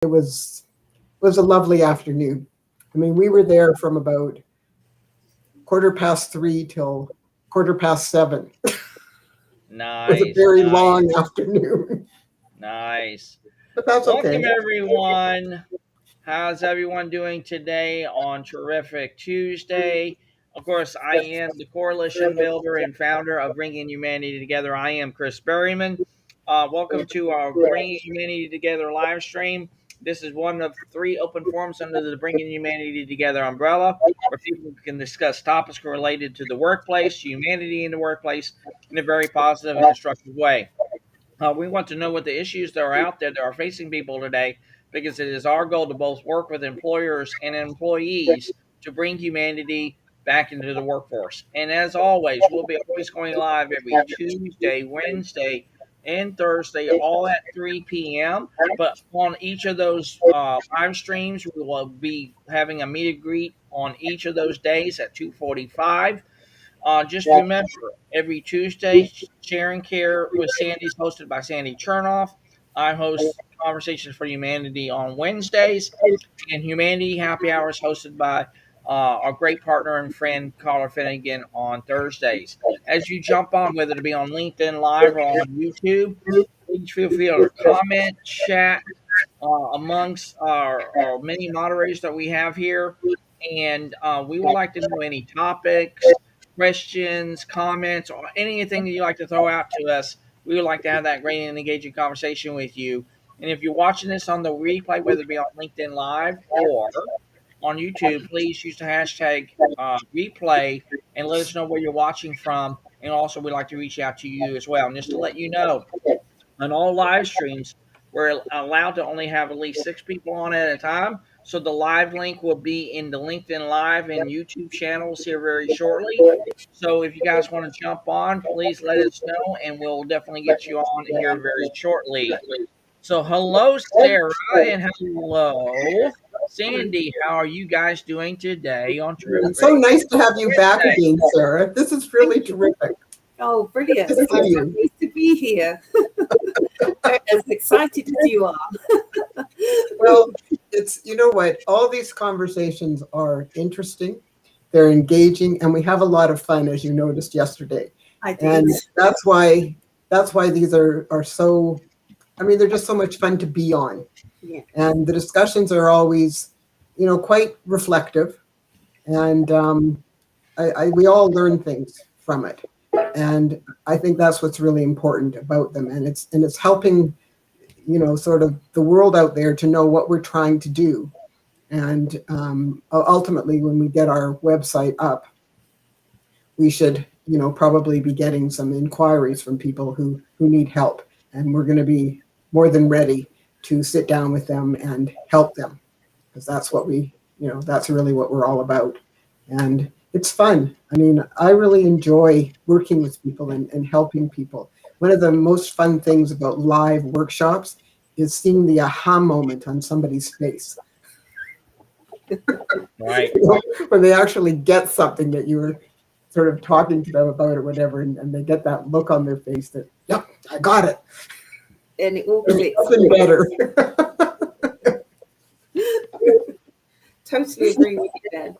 it was a lovely afternoon. I mean, we were there from about 3:15 till 7:15. It was a Nice, very nice, long afternoon, nice. but that's okay. Welcome, everyone. How's everyone doing today on Terrific Tuesday? Of course, I am the coalition builder and founder of Bringing Humanity Together. I am Chris Berryman. Welcome to our Bringing Humanity Together live stream. This is one of three open forums under the Bringing Humanity Together umbrella where people can discuss topics related to the workplace, humanity in the workplace, in a very positive and constructive way. We want to know what the issues that are out there that are facing people today because it is our goal to both work with employers and employees to bring humanity back into the workforce. And as always, we'll be always going live every Tuesday, Wednesday, and Thursday, all at 3 p.m. But on each of those live streams, we will be having a meet and greet on each of those days at 2:45. Just remember, every Tuesday, Sharing Care with Sandy is hosted by Sandy Chernoff. I host Conversations for Humanity on Wednesdays, and Humanity Happy Hour is hosted by our great partner and friend, Carla Finnegan, on Thursdays. As you jump on, whether it be on LinkedIn Live or on YouTube, please feel free to comment, chat amongst our many moderators that we have here. And we would like to know any topics, questions, comments, or anything that you like to throw out to us. We would like to have that great and engaging conversation with you. And if you're watching this on the replay, whether it be on LinkedIn Live or on YouTube, please use the hashtag replay and let us know where you're watching from. And also, we'd like to reach out to you as well. And just to let you know, on all live streams, we're allowed to only have at least 6 people on at a time. So the live link will be in the LinkedIn Live and YouTube channels here very shortly. So if you guys want to jump on, please let us know, and we'll definitely get you on here very shortly. So hello, Sarah, and hello, Sandy. How are you guys doing today on It's so Terrific nice to have you back Tuesday? again, Sarah. This is really terrific. Oh, brilliant. Good to see I'm you. happy to be here. As excited as you are. Well, it's, you know what, all these conversations are interesting, they're engaging, and we have a lot of fun, as you noticed yesterday. I did. And that's why these are so, I mean, they're just so much fun to be on. Yeah. And the discussions are always, quite reflective. And we all learn things from it. And I think that's what's really important about them. And it's helping, sort of the world out there to know what we're trying to do. And ultimately, when we get our website up, we should, probably be getting some inquiries from people who need help. And we're going to be more than ready to sit down with them and help them, because that's what that's really what we're all about. And it's fun. I mean, I really enjoy working with people and helping people. One of the most fun things about live workshops is seeing the aha moment on somebody's face. Right. When they actually get something that you were sort of talking to them about or whatever, and they get that look on their face that, yep, I got it. And it all There's clicks. nothing better. Totally agree with you, Dan.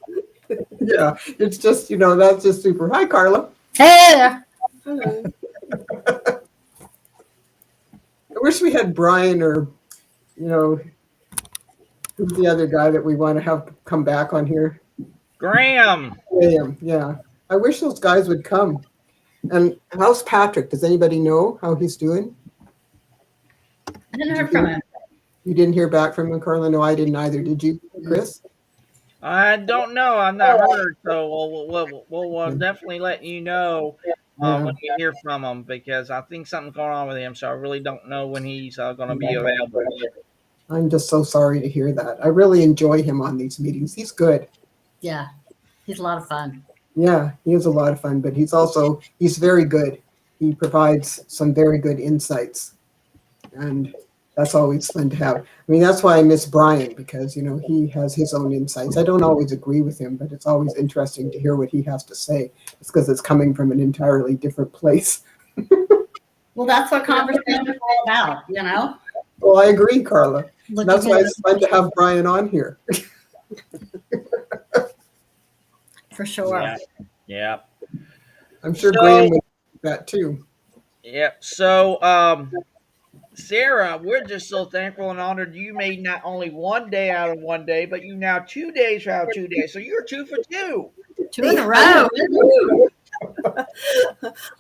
Yeah, it's just, that's just super. Hi, Carla. Hey, Hello. I wish we had Brian or, who's the other guy that we want to have come back on here? Graham. Graham, yeah. I wish those guys would come. And how's Patrick? Does anybody know how he's doing? I didn't hear from him. You didn't hear back from him, Carla? No, I didn't either. Did you, Chris? I don't know. I've not heard, so we'll definitely let you know when we hear from him, because I think something's going on with him. So I really don't know when he's going to be available. I'm just so sorry to hear that. I really enjoy him on these meetings. He's good. Yeah, he's a lot of fun. Yeah, he is a lot of fun, but he's very good. He provides some very good insights, and that's always fun to have. I mean, that's why I miss Brian, because, he has his own insights. I don't always agree with him, but it's always interesting to hear what he has to say. It's because it's coming from an entirely different place. Well, that's what conversation is all about, Well, I agree, Carla. Looking That's why at it's fun to have Brian on here. for sure. Yeah. Yeah. I'm sure So, Graham would do that too. yeah. So, Sarah, we're just so thankful and honored you made not only one day out of one day, but you now 2 days out of 2 days. So you're 2 for 2. 2 in a row.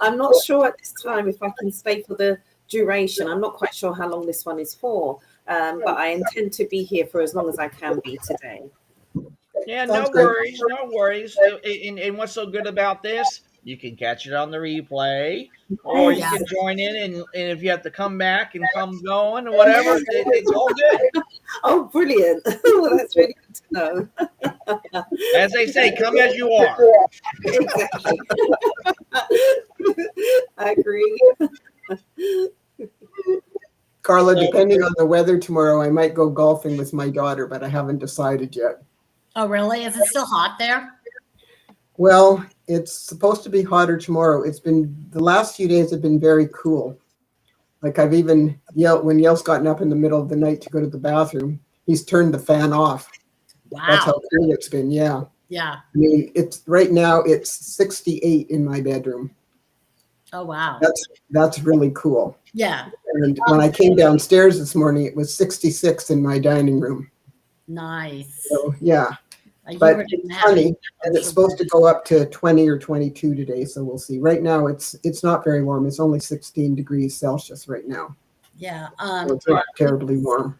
I'm not sure at this time if I can stay for the duration. I'm not quite sure how long this one is for, but I intend to be here for as long as I can be today. Yeah, Sounds no great. worries, no worries. And what's so good about this? You can catch it on the replay, or you Yeah. can join in, and if you have to come back and come going or whatever, it's all good. Oh, brilliant. Well, that's really good to know. As they say, come as you are. Exactly. I agree. Carla, depending on the weather tomorrow, I might go golfing with my daughter, but I haven't decided yet. Oh, really? Is it still hot there? Well, it's supposed to be hotter tomorrow. It's been the last few days have been very cool. Like I've even yelled when Yel's gotten up in the middle of the night to go to the bathroom. He's turned the fan off. That's how Wow. cool it's been. Yeah. Yeah. I mean, it's right now it's 68 in my bedroom. Oh, wow. That's really cool. Yeah. And when I came downstairs this morning, it was 66 in my dining room. Nice. So yeah, You but were it's happy. sunny and it's supposed to go up to 20 or 22 today. So we'll see. Right now it's not very warm. It's only 16 degrees Celsius right now. Yeah. So it's not terribly warm.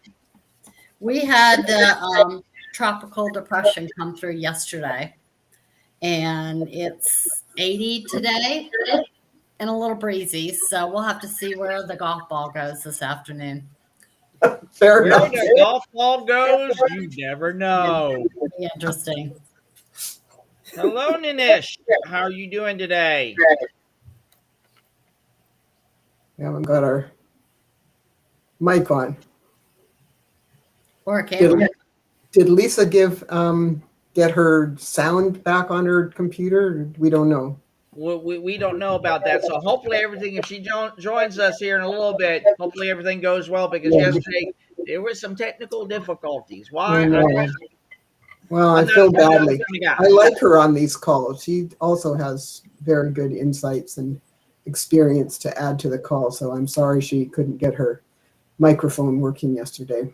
We had the tropical depression come through yesterday, and it's 80 today and a little breezy. So we'll have to see where the golf ball goes this afternoon. Fair Where enough. the golf ball goes, you never know. Pretty interesting. Hello, Ninish. How are you doing today? We haven't got our mic on. Or a camera. Did Lisa get her sound back on her computer? We don't know. We don't know about that. So hopefully everything, if she joins us here in a little bit, hopefully everything goes well, because yesterday there were some technical difficulties. Why? Well, I I'm not feel a badly. guy. I like her on these calls. She also has very good insights and experience to add to the call. So I'm sorry she couldn't get her microphone working yesterday.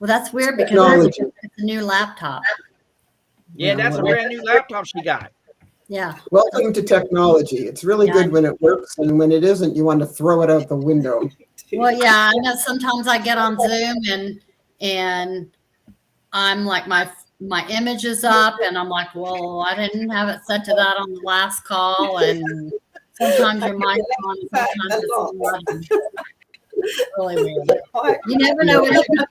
Well, that's weird because Technology. it's a new laptop. Yeah, that's a brand new laptop she got. Yeah. Welcome to technology. It's really good when it works, and when it isn't, you want to throw it out the window. Well, yeah, I know sometimes I get on Zoom and I'm like my image is up and I'm like, well, I didn't have it set to that on the last call, and sometimes your mic's on, sometimes it's not. It's really weird. You never know what you're gonna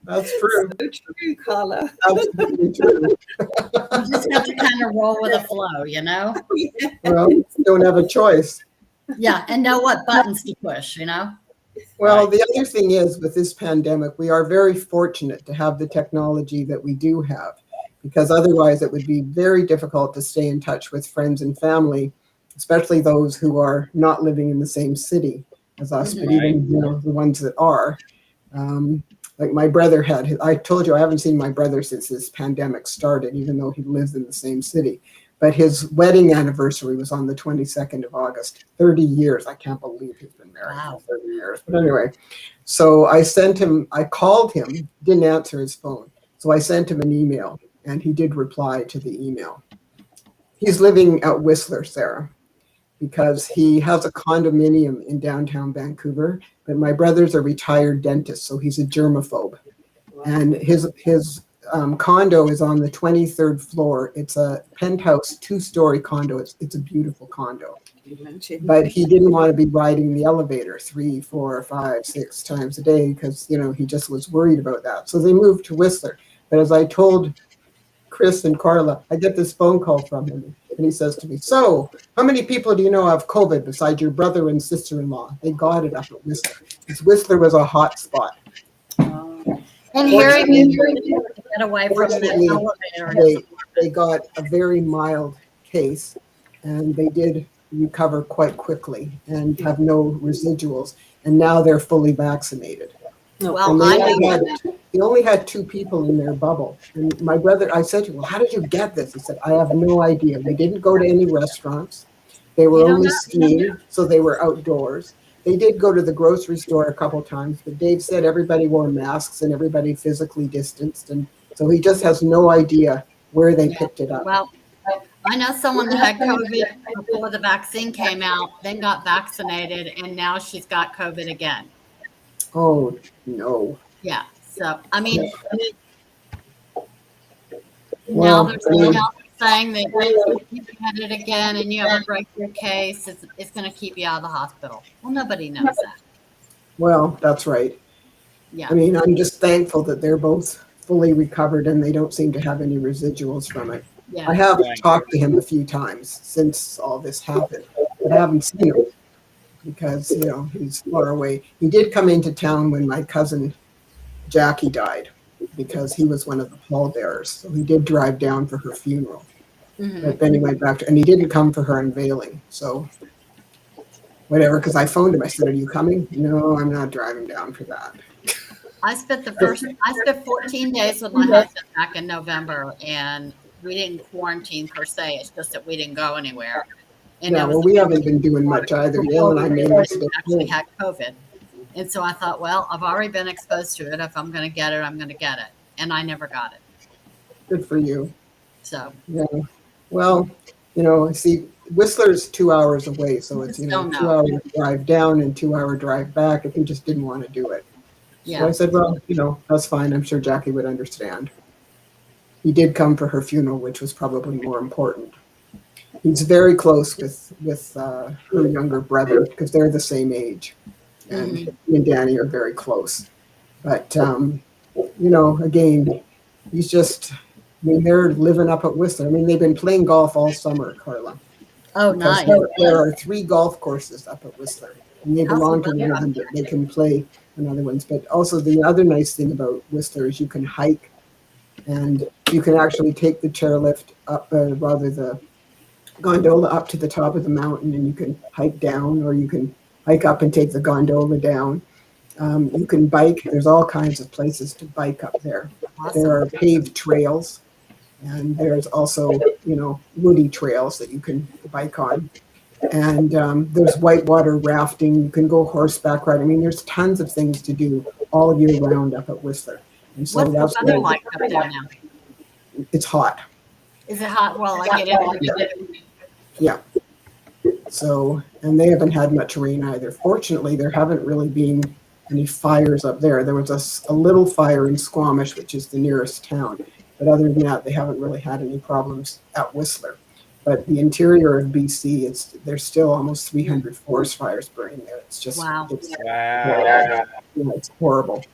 That's true. So true, Carla. Absolutely true. You just have to kind of roll with the flow, you know? Well, you don't have a choice. Yeah, and know what buttons to push, you know? Well, the other thing is with this pandemic, we are very fortunate to have the technology that we do have, because otherwise it would be very difficult to stay in touch with friends and family, especially those who are not living in the same city as us, but even the ones that are. Like my brother I told you I haven't seen my brother since this pandemic started, even though he lives in the same city. But his wedding anniversary was on the 22nd of August. 30 years. I can't believe he's been married for 30 years. But anyway, so I called him, didn't answer his phone. So I sent him an email, and he did reply to the email. He's living at Whistler, Sarah, because he has a condominium in downtown Vancouver. But my brother's a retired dentist, so he's a germaphobe. And his condo is on the 23rd floor. It's a penthouse, 2-story condo. It's a beautiful condo. But he didn't want to be riding the elevator 3, 4, 5, 6 times a day because, he just was worried about that. So they moved to Whistler. But as I told Chris and Carla, I get this phone call from him. And he says to me, so how many people do you know have COVID besides your brother and sister-in-law? They got it up at Whistler. Because Whistler was a hot spot. And Harry, get away from the elevator. They got a very mild case, and they did recover quite quickly and have no residuals. and now they're fully vaccinated. Well, And I they only had 2 people in their bubble. And my brother, I said to him, well, how did you get this? He said, I have no idea. They didn't go to any restaurants. They were You don't only know. skiing, so they were outdoors. They did go to the grocery store a couple times, but Dave said everybody wore masks and everybody physically distanced. And so he just has no idea where they picked it up. Well, I know someone that had COVID before the vaccine came out, then got vaccinated, and now she's got COVID again. Oh, no. Yeah. So, I mean, Well, now there's someone else saying that if you get it again and you have a breakthrough case, it's going to keep you out of the hospital. Well, nobody knows that. Well, that's right. Yeah. I mean, I'm just thankful that they're both fully recovered and they don't seem to have any residuals from it. Yeah. I have Right. talked to him a few times since all this happened, but I haven't seen him because, he's far away. He did come into town when my cousin Jackie died because he was one of the pallbearers. So he did drive down for her funeral. Mhm. But then he went back and he didn't come for her unveiling. So whatever, because I phoned him. I said, are you coming? No, I'm not driving down for that. I spent 14 days with my husband back in November, and we didn't quarantine per se. It's just that we didn't go anywhere. And Yeah, that was well, we haven't been doing much either. Yale and I mainly stayed actually home. had COVID. And so I thought, well, I've already been exposed to it. If I'm going to get it, I'm going to get it. And I never got it. Good for you. So, Yeah. Well, see, Whistler's 2 hours away, so it's, Still no. 2 hour drive down and 2 hour drive back if he just didn't want to do it. So yeah. I said, well, that's fine. I'm sure Jackie would understand. He did come for her funeral, which was probably more important. He's very close with her younger brother because they're the same age. And he and Danny are very close. But, again, he's just, they're living up at Whistler. I mean, they've been playing golf all summer, Carla. Oh, Because nice. there are 3 golf courses up at Whistler. And they belong to one of them, but they can play on other ones. But also the other nice thing about Whistler is you can hike and you can actually take the chairlift up, the gondola up to the top of the mountain, and you can hike down, or you can hike up and take the gondola down. You can bike. There's all kinds of places to bike up there. Awesome. There are paved trails, and there's also, woody trails that you can bike on. And there's whitewater rafting. You can go horseback riding. I mean, there's tons of things to do all year round up at Whistler. And so What's that's the weather why like up there now? it's hot. Is it hot? Well, I get it. Yeah. So, and they haven't had much rain either. Fortunately, there haven't really been any fires up there. There was a little fire in Squamish, which is the nearest town. But other than that, they haven't really had any problems at Whistler. But the interior of BC, there's still almost 300 forest fires burning there. It's just, Wow. Wow. it's horrible.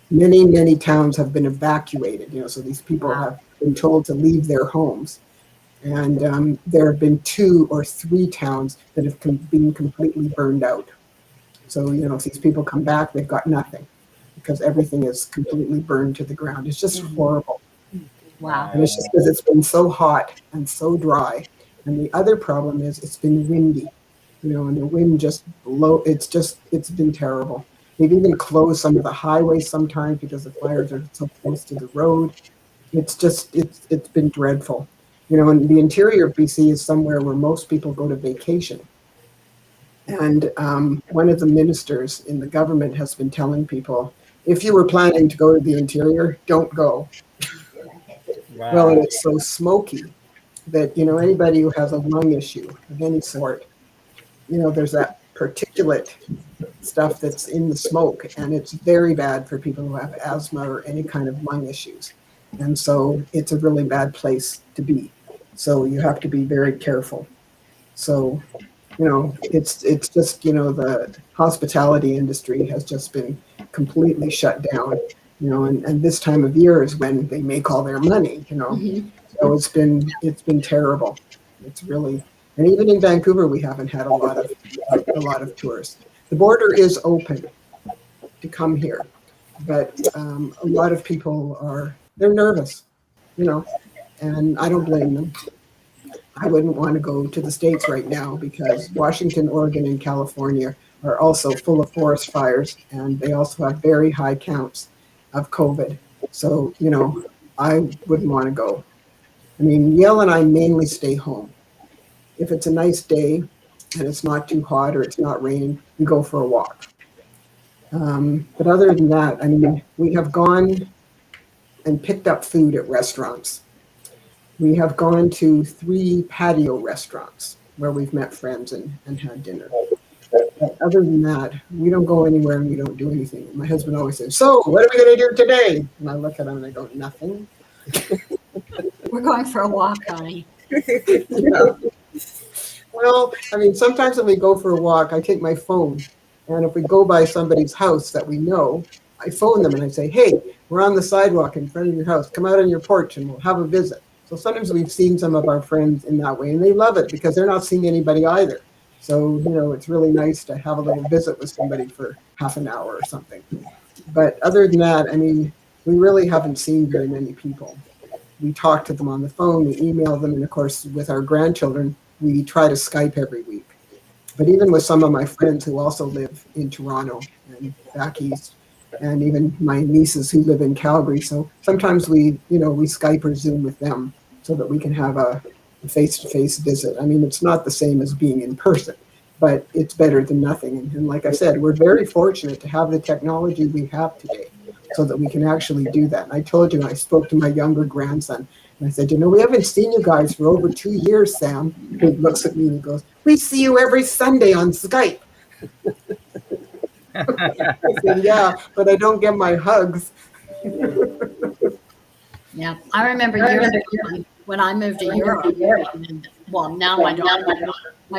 Many, many towns have been evacuated, so these people have been told to leave their homes. And there have been 2 or 3 towns that have been completely burned out. So, if these people come back, they've got nothing because everything is completely burned to the ground. It's just horrible. Wow. And it's just because it's been so hot and so dry. And the other problem is it's been windy, and the wind just it's been terrible. They've even closed some of the highways sometimes because the fires are so close to the road. It's been dreadful. And the interior of BC is somewhere where most people go to vacation. And one of the ministers in the government has been telling people, if you were planning to go to the interior, don't go. Wow. Well, and it's so smoky that, anybody who has a lung issue of any sort, there's that particulate stuff that's in the smoke, and it's very bad for people who have asthma or any kind of lung issues. And so it's a really bad place to be. So you have to be very careful. So, it's just, the hospitality industry has just been completely shut down, and this time of year is when they make all their money, So it's been terrible. It's really, and even in Vancouver, we haven't had a lot of tourists. The border is open to come here, but a lot of people they're nervous, and I don't blame them. I wouldn't want to go to the States right now because Washington, Oregon, and California are also full of forest fires, and they also have very high counts of COVID. So, I wouldn't want to go. I mean, Yale and I mainly stay home. If it's a nice day and it's not too hot or it's not raining, we go for a walk. But other than that, I mean, we have gone and picked up food at restaurants. We have gone to 3 patio restaurants where we've met friends and had dinner. But other than that, we don't go anywhere and we don't do anything. My husband always says, "So, what are we going to do today?" And I look at him and I go, "Nothing." We're going for a walk, honey. Yeah. Well, I mean, sometimes when we go for a walk, I take my phone, and if we go by somebody's house that we know, I phone them and I say, "Hey, we're on the sidewalk in front of your house. Come out on your porch and we'll have a visit." So sometimes we've seen some of our friends in that way, and they love it because they're not seeing anybody either. So, it's really nice to have a little visit with somebody for half an hour or something. But other than that, I mean, we really haven't seen very many people. We talk to them on the phone, we email them, and of course, with our grandchildren, we try to Skype every week. But even with some of my friends who also live in Toronto and back east, and even my nieces who live in Calgary, so sometimes we Skype or Zoom with them so that we can have a face-to-face visit. I mean, it's not the same as being in person, but it's better than nothing. And like I said, we're very fortunate to have the technology we have today so that we can actually do that. And I told you, I spoke to my younger grandson, and I said, we haven't seen you guys for over 2 years, Sam. He looks at me and he goes, "We see you every Sunday on Skype." I said, "Yeah, but I don't get my hugs." Yeah, I remember years ago when I moved to Europe. And, well, now my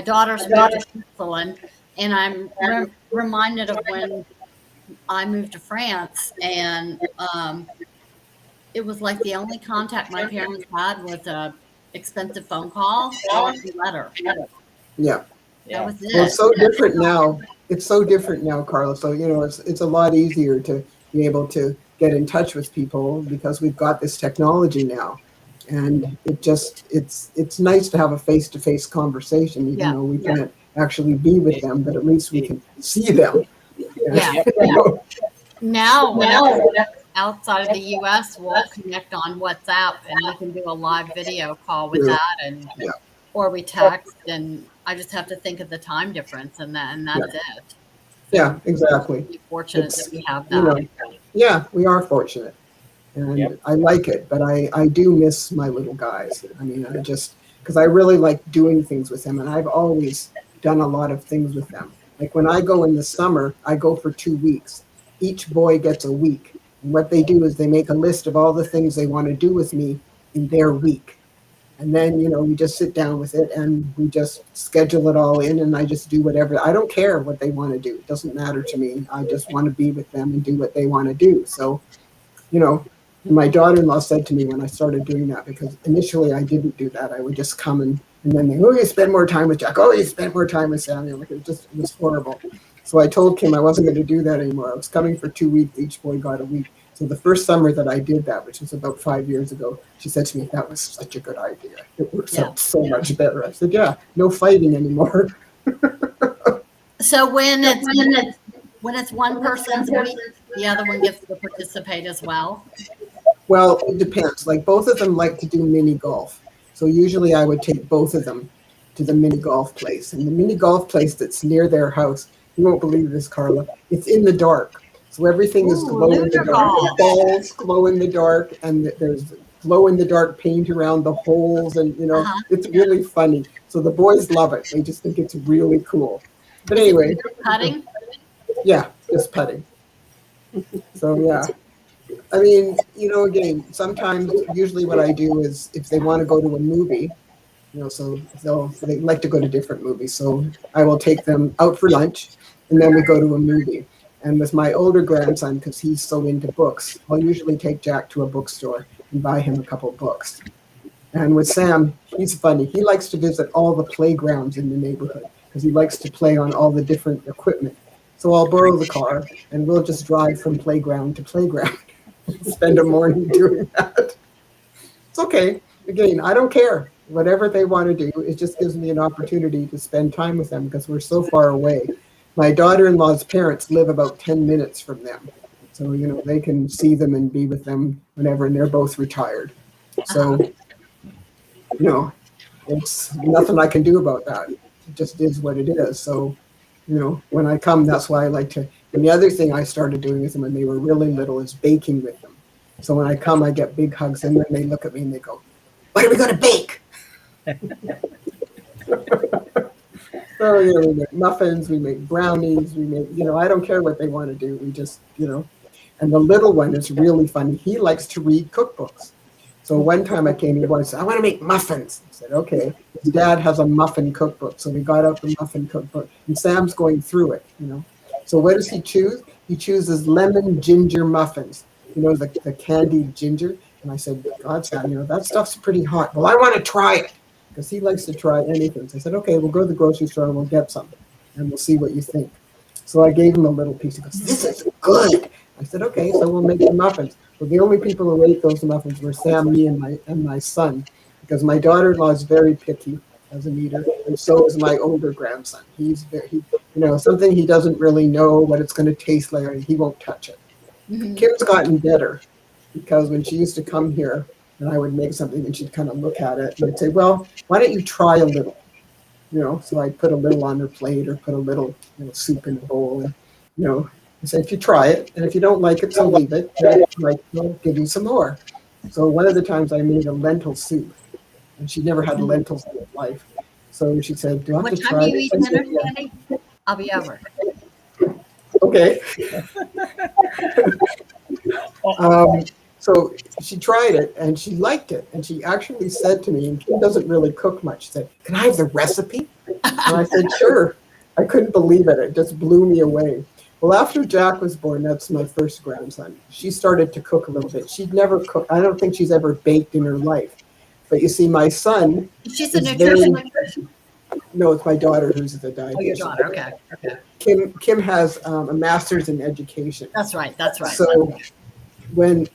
daughter's moved to Switzerland, and I'm reminded of when I moved to France, and it was like the only contact my parents had was a expensive phone call or a letter. Yeah. That was it. Well, it's so different now. It's so different now, Carla. So, it's a lot easier to be able to get in touch with people because we've got this technology now. And it's nice to have a face-to-face conversation, even though we can't actually be with them, but at least we can see them. Yeah. Now, whenever outside of the U.S., we'll connect on WhatsApp and we can do a live video call with that, or we text, and I just have to think of the time difference, and that's it. Yeah, exactly. We're fortunate that we have that. Yeah, we are fortunate, and I like it, but I do miss my little guys. I mean, because I really like doing things with them, and I've always done a lot of things with them. Like when I go in the summer, I go for 2 weeks. Each boy gets a week. And what they do is they make a list of all the things they want to do with me in their week. And then, we just sit down with it and we just schedule it all in, and I just do whatever. I don't care what they want to do. It doesn't matter to me. I just want to be with them and do what they want to do. So, my daughter-in-law said to me when I started doing that, because initially I didn't do that. I would just come and then they, "Oh, you spend more time with Jack. Oh, you spend more time with Samuel." Like, it was horrible. So I told Kim I wasn't going to do that anymore. I was coming for 2 weeks. Each boy got a week. So the first summer that I did that, which was about 5 years ago, she said to me, "That was such a good idea. It works out so much better." I said, "Yeah, no fighting anymore." So when it's one person's week, the other one gets to participate as well? Well, it depends. Like both of them like to do mini golf. So usually I would take both of them to the mini golf place. And the mini golf place that's near their house, you won't believe this, Carla, it's in the dark. So everything is glow in the dark. The balls glow in the dark, and there's glow in the dark paint around the holes, and it's really funny. So the boys love it. They just think it's really cool. But anyway, putting? Yeah, just putting. So yeah. I mean, again, sometimes, usually what I do is if they want to go to a movie, so they like to go to different movies. So I will take them out for lunch, and then we go to a movie. And with my older grandson, because he's so into books, I'll usually take Jack to a bookstore and buy him a couple books. And with Sam, he's funny. He likes to visit all the playgrounds in the neighborhood because he likes to play on all the different equipment. So I'll borrow the car, and we'll just drive from playground to playground. Spend a morning doing that. It's okay. Again, I don't care. Whatever they want to do, it just gives me an opportunity to spend time with them because we're so far away. my daughter-in-law's parents live about 10 minutes from them. So, they can see them and be with them whenever, and they're both retired. So, it's nothing I can do about that. It just is what it is. So, when I come, that's why I like to. And the other thing I started doing with them when they were really little is baking with them. So when I come, I get big hugs, and then they look at me and they go, "What are we going to bake?" So, we make muffins, we make brownies, we make, I don't care what they want to do. We just, and the little one is really funny. He likes to read cookbooks. So one time I came, he said, "I want to make muffins." I said, "Okay." His dad has a muffin cookbook. So we got out the muffin cookbook, and Sam's going through it, So what does he choose? He chooses lemon ginger muffins, the candied ginger. And I said, "God, Sam, that stuff's pretty hot." "Well, I want to try it," because he likes to try anything. So I said, "Okay, we'll go to the grocery store and we'll get some, and we'll see what you think." So I gave him a little piece. He goes, "This is good." I said, "Okay, so we'll make the muffins." Well, the only people who ate those muffins were Sam, me, and my son, because my daughter-in-law is very picky as an eater, and so is my older grandson. He's very, something he doesn't really know what it's going to taste like, he won't touch it. Mhm. Kim's gotten better, because when she used to come here and I would make something and she'd kind of look at it and I'd say, "Well, why don't you try a little?" So I'd put a little on her plate or put a little soup in a bowl, and I said, "If you try it, and if you don't like it, so leave it. And if you like, we'll give you some more." So one of the times I made a lentil soup, and she never had lentils in her life. So she said, "Do I have What to time try do you this?" eat I said, dinner, "Yeah." Sandy? I'll be over. Okay. So she tried it and she liked it. And she actually said to me, and Kim doesn't really cook much, she said, "Can I have the recipe?" And I said, "Sure." I couldn't believe it. It just blew me away. Well, after Jack was born, that's my first grandson, she started to cook a little bit. She'd never cooked. I don't think she's ever baked in her life. But you see, my son She's a is very, nutrition. no, it's my daughter who's the dietitian. Oh, your daughter. Okay. Okay. Kim has a master's in education. That's right. That's right. So when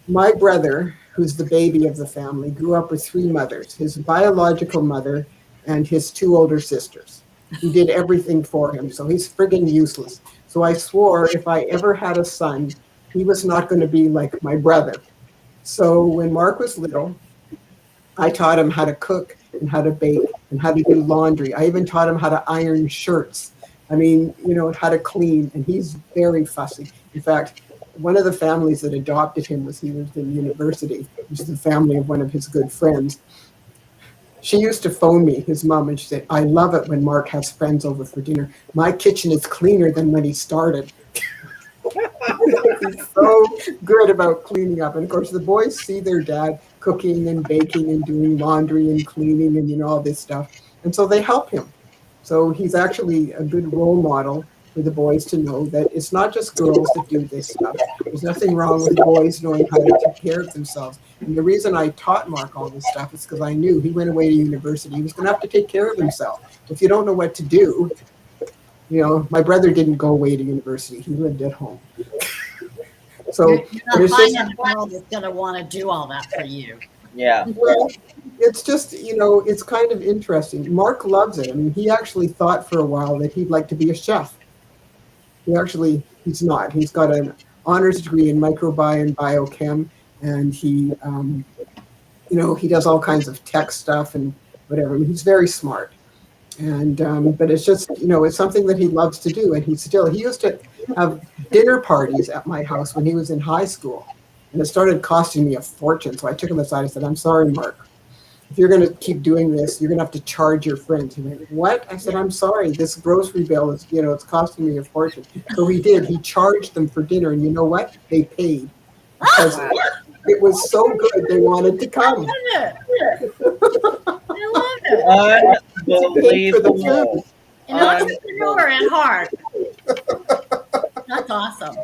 my brother, who's the baby of the family, grew up with three mothers, his biological mother and his two older sisters, who did everything for him. So he's friggin' useless. So I swore if I ever had a son, he was not going to be like my brother. So when Mark was little, I taught him how to cook and how to bake and how to do laundry. I even taught him how to iron shirts. I mean, how to clean. And he's very fussy. In fact, one of the families that adopted him was he was in university, which is the family of one of his good friends. She used to phone me, his mom, and she said, "I love it when Mark has friends over for dinner. My kitchen is cleaner than when he started." He's so good about cleaning up. And of course, the boys see their dad cooking and baking and doing laundry and cleaning and all this stuff. And so they help him. So he's actually a good role model for the boys to know that it's not just girls that do this stuff. There's nothing wrong with boys knowing how to take care of themselves. And the reason I taught Mark all this stuff is because I knew he went away to university. He was going to have to take care of himself. If you don't know what to do, my brother didn't go away to university. He lived at home. So You're not it's finding just, a girl that's going to want to do all that for you. Yeah. well, it's just, it's kind of interesting. Mark loves it. I mean, he actually thought for a while that he'd like to be a chef. He's not. He's got an honors degree in microbiome and biochem, and he, he does all kinds of tech stuff and whatever. I mean, he's very smart. And, but it's just, it's something that he loves to do. And he used to have dinner parties at my house when he was in high school. And it started costing me a fortune. So I took him aside and said, "I'm sorry, Mark. If you're going to keep doing this, you're going to have to charge your friends." He went, "What?" I said, "I'm sorry. This grocery bill is, it's costing me a fortune." So he did. He charged them for dinner. And you know what? They paid. Because it was so good, they wanted to come. I love it. Unbelievable. An entrepreneur at heart. That's awesome.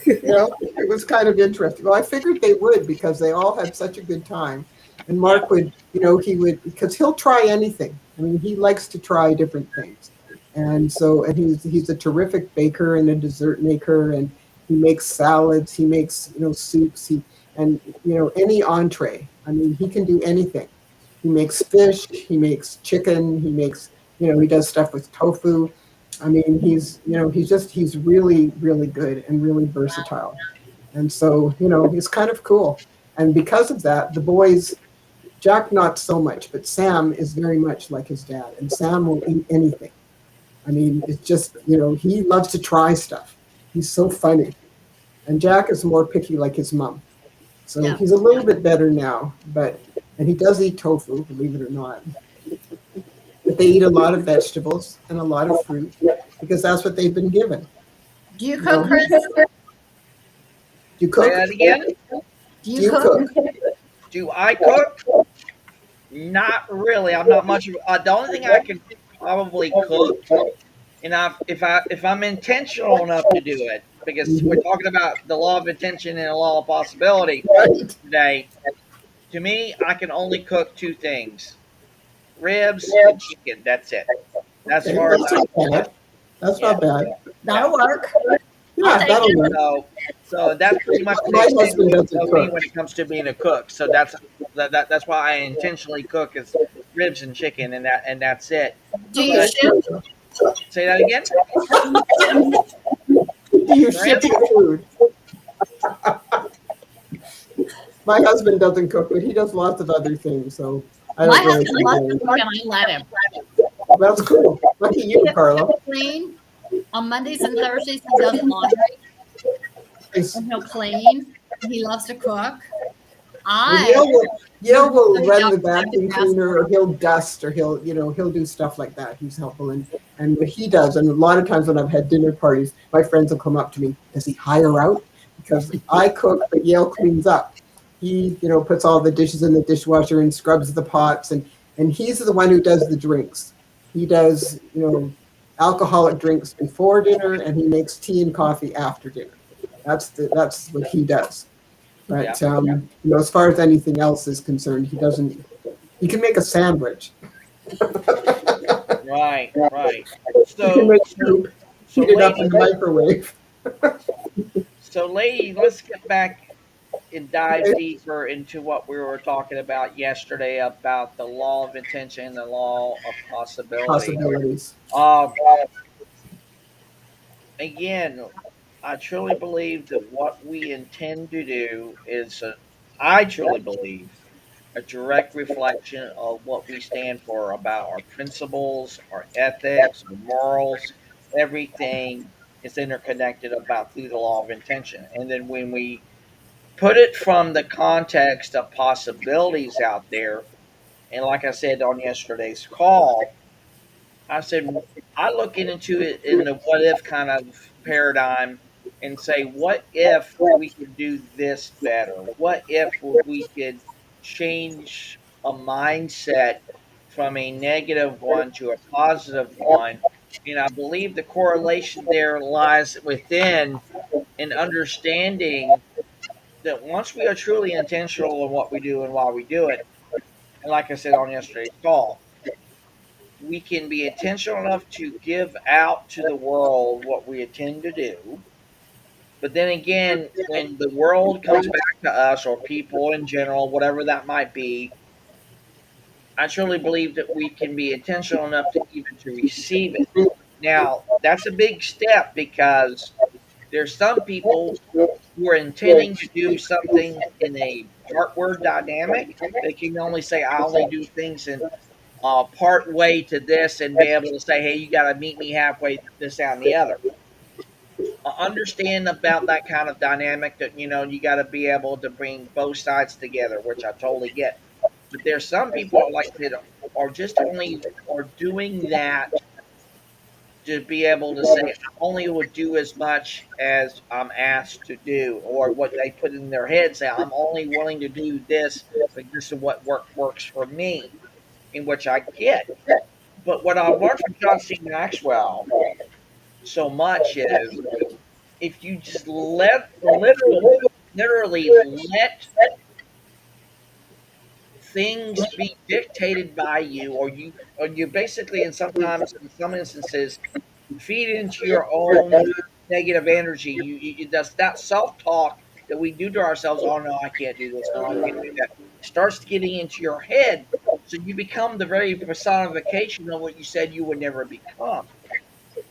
It was kind of interesting. Well, I figured they would because they all had such a good time. And Mark would, he would, because he'll try anything. I mean, he likes to try different things. And so, and he's a terrific baker and a dessert maker, and he makes salads, he makes, soups, and any entree. I mean, he can do anything. He makes fish, he makes chicken, he makes, he does stuff with tofu. I mean, he's really, really good and really versatile. And so, he's kind of cool. And because of that, the boys, Jack, not so much, but Sam is very much like his dad. And Sam will eat anything. I mean, it's just, he loves to try stuff. He's so funny. And Jack is more picky like his mom. So Yeah. he's a little bit better now, and he does eat tofu, believe it or not. But they eat a lot of vegetables and a lot of fruit because that's what they've been given. Do you You cook, know, Chris? do you Say cook? that again. Do Do you you cook? cook? Do I cook? Not really. I'm not much of. The only thing I can probably cook, and if I'm intentional enough to do it, because we're Mhm. talking about the law of intention and the law of possibility Right. today. To me, I can only cook two things: ribs and chicken. That's it. That's as Okay, far as that's I not can get. bad. That's Yeah, not bad. yeah. That'll work. I'll Yeah, take that'll it. work. So that's pretty much the My extent husband doesn't of me cook. when it comes to being a cook. So that's why I intentionally cook is ribs and chicken, and that's it. Do you But ship? say that again, Do you ship Grant. your food? My husband doesn't cook, but he does lots of other things, so I My don't really husband loves complain. to cook, and I let him. That's cool. Lucky you, Carla. He'll clean on Mondays and Thursdays. He does laundry Nice. and he'll clean. He loves to cook. Well, I Yale will am run out the to the vacuum grass. cleaner, or he'll dust, or he'll do stuff like that. He's helpful, and what he does, and a lot of times when I've had dinner parties, my friends will come up to me. Does he hire out? Because I cook, but Yale cleans up. He, puts all the dishes in the dishwasher and scrubs the pots, and he's the one who does the drinks. He does, alcoholic drinks before dinner, and he makes tea and coffee after dinner. That's what he does. Yeah, But as far as anything else is concerned, he doesn't. He can make a sandwich. right, right. He can So make so soup, so heat it up in lady, the microwave. let's get back and dive Okay? deeper into what we were talking about yesterday about the law of intention, the law of possibility. Possibilities. Um, Again, I truly believe that what we intend to do is, I truly believe, a direct reflection of what we stand for about our principles, our ethics, our morals. Everything is interconnected about through the law of intention. And then when we put it from the context of possibilities out there, and like I said on yesterday's call, I said I look into it in the what if kind of paradigm and say, what if we could do this better? What if we could change a mindset from a negative one to a positive one? And I believe the correlation there lies within an understanding that once we are truly intentional in what we do and why we do it, and like I said on yesterday's call, we can be intentional enough to give out to the world what we intend to do. But then again, when the world comes back to us or people in general, whatever that might be, I truly believe that we can be intentional enough to even to receive it. Now, that's a big step because there's some people who are intending to do something in a part word dynamic. They can only say, I only do things in part way to this and be able to say, hey, you got to meet me halfway, this, that, and the other. Understand about that kind of dynamic that, you got to be able to bring both sides together, which I totally get. But there's some people like that are just only are doing that to be able to say, I only will do as much as I'm asked to do, or what they put in their head, say, I'm only willing to do this, but this is what works for me, in which I get. But what I've learned from John C. Maxwell so much is if you just literally let things be dictated by you, or you basically, and sometimes in some instances, feed into your own negative energy. That's that self talk that we do to ourselves. Oh no, I can't do this. No, I can't do that. Starts getting into your head, so you become the very personification of what you said you would never become.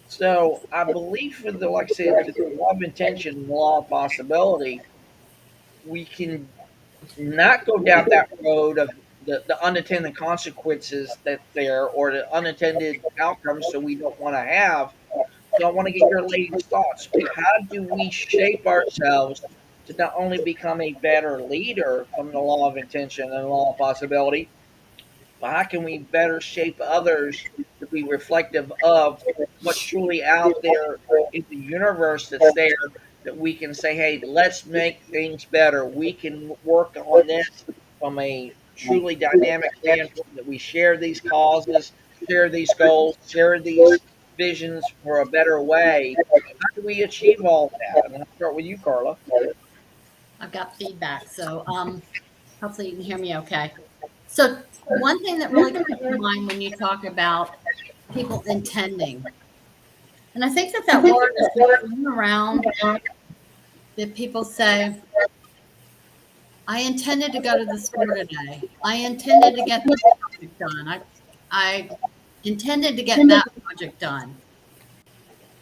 So I believe for the, like I said, the law of intention and the law of possibility, we can not go down that road of the unintended consequences that there or the unintended outcomes that we don't want to have. So I want to get your ladies' thoughts. How do we shape ourselves to not only become a better leader from the law of intention and the law of possibility, but how can we better shape others to be reflective of what's truly out there in the universe that's there that we can say, hey, let's make things better. We can work on this from a truly dynamic standpoint that we share these causes, share these goals, share these visions for a better way. How do we achieve all that? And I'll start with you, Carla. I've got feedback, so hopefully you can hear me okay. So one thing that really comes to mind when you talk about people intending, and I think that word is thrown around, that people say, I intended to go to the store today. I intended to get this project done. I intended to get that project done.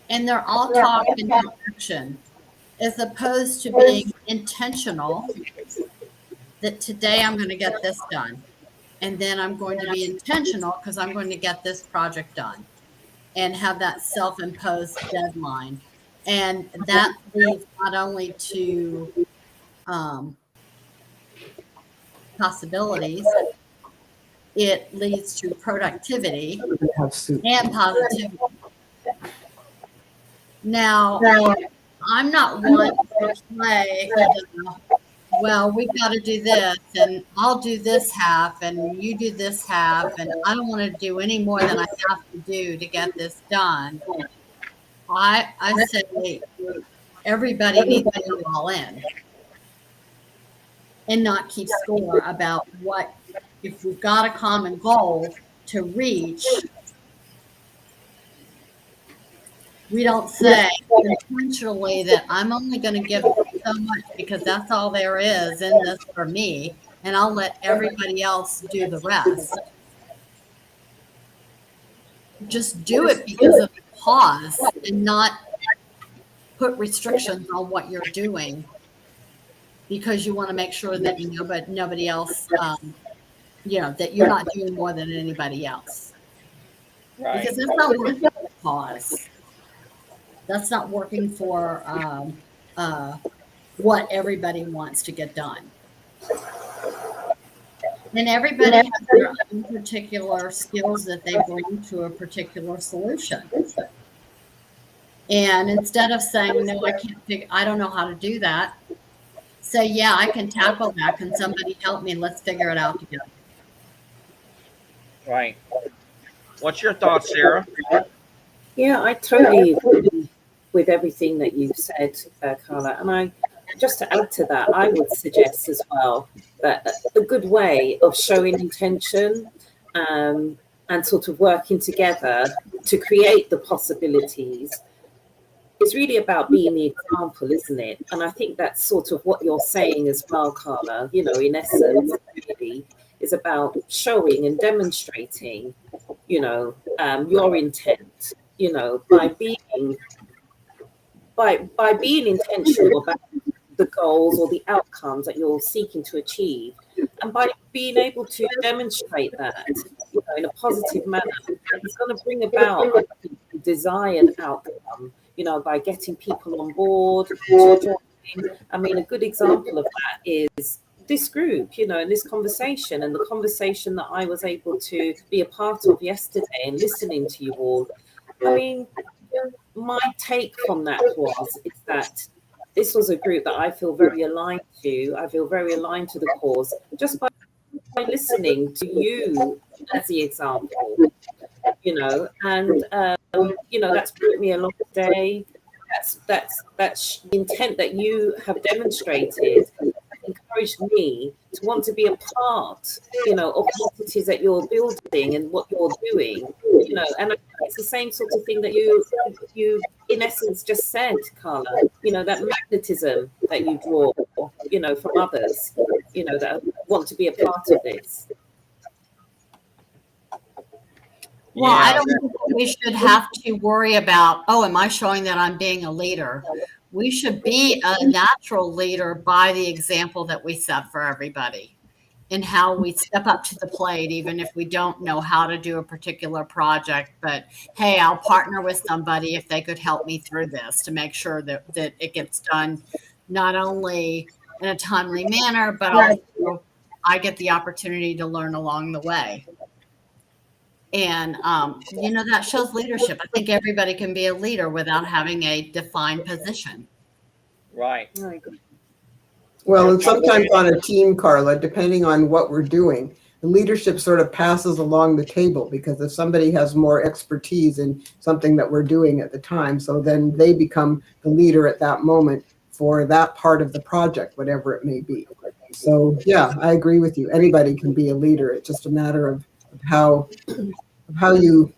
And they're all talk and no action, as opposed to being intentional that today I'm going to get this done. And then I'm going to be intentional because I'm going to get this project done and have that self-imposed deadline. And that leads not only to possibilities, it leads to productivity and positivity. Now, I'm not one to play, well, we've got to do this, and I'll do this half, and you do this half, and I don't want to do any more than I have to do to get this done. I say everybody needs to go all in and not keep score about what, if we've got a common goal to reach, we don't say intentionally that I'm only going to give so much because that's all there is in this for me, and I'll let everybody else do the rest. Just do it because of the cause and not put restrictions on what you're doing because you want to make sure that nobody else, that you're not doing more than anybody else. Right. Because that's not working for the cause. That's not working for what everybody wants to get done. And everybody has their own particular skills that they bring to a particular solution. And instead of saying, no, I don't know how to do that, say, yeah, I can tackle that. Can somebody help me? Let's figure it out together. Right. What's your thoughts, Sarah? Yeah, I totally agree with everything that you've said, Carla. And just to add to that, I would suggest as well that a good way of showing intention and sort of working together to create the possibilities is really about being the example, isn't it? And I think that's sort of what you're saying as well, Carla, in essence, really, is about showing and demonstrating, your intent, by being intentional about the goals or the outcomes that you're seeking to achieve, and by being able to demonstrate that in a positive manner, it's going to bring about the desired outcome, by getting people on board to join. I mean, a good example of that is this group, in this conversation, and the conversation that I was able to be a part of yesterday and listening to you all. I mean, my take from that is that this was a group that I feel very aligned to. I feel very aligned to the cause just by listening to you as the example, and that's brought me along today. That's the intent that you have demonstrated, encouraged me to want to be a part, of what it is that you're building and what you're doing, and it's the same sort of thing that you in essence just said, Carla, that magnetism that you draw, from others, that want to be a part of this. Well, I don't think we should have to worry about, oh, am I showing that I'm being a leader? We should be a natural leader by the example that we set for everybody and how we step up to the plate, even if we don't know how to do a particular project. But hey, I'll partner with somebody if they could help me through this to make sure that it gets done not only in a timely manner, but also I get the opportunity to learn along the way. And, that shows leadership. I think everybody can be a leader without having a defined position. Right. I agree. Well, and sometimes on a team, Carla, depending on what we're doing, the leadership sort of passes along the table, because if somebody has more expertise in something that we're doing at the time, so then they become the leader at that moment for that part of the project, whatever it may be. So yeah, I agree with you. Anybody can be a leader. It's just a matter of how you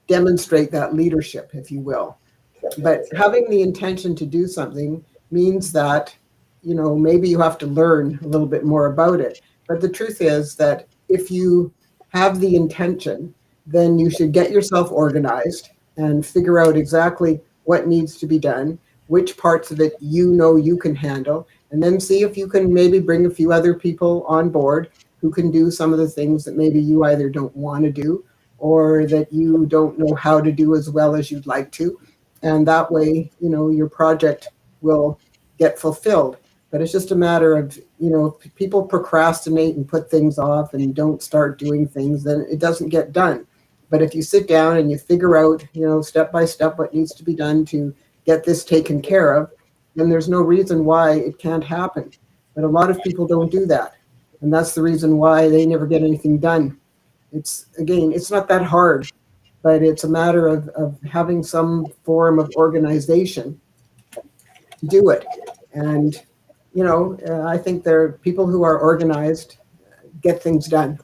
demonstrate that leadership, if you will. But having the intention to do something means that, maybe you have to learn a little bit more about it. But the truth is that if you have the intention, then you should get yourself organized and figure out exactly what needs to be done, which parts of it you can handle, and then see if you can maybe bring a few other people on board who can do some of the things that maybe you either don't want to do or that you don't know how to do as well as you'd like to. And that way, your project will get fulfilled. But it's just a matter of, if people procrastinate and put things off and don't start doing things, then it doesn't get done. But if you sit down and you figure out, step by step what needs to be done to get this taken care of, then there's no reason why it can't happen. But a lot of people don't do that. And that's the reason why they never get anything done. It's not that hard, but it's a matter of having some form of organization to do it. And, I think there are people who are organized get things done,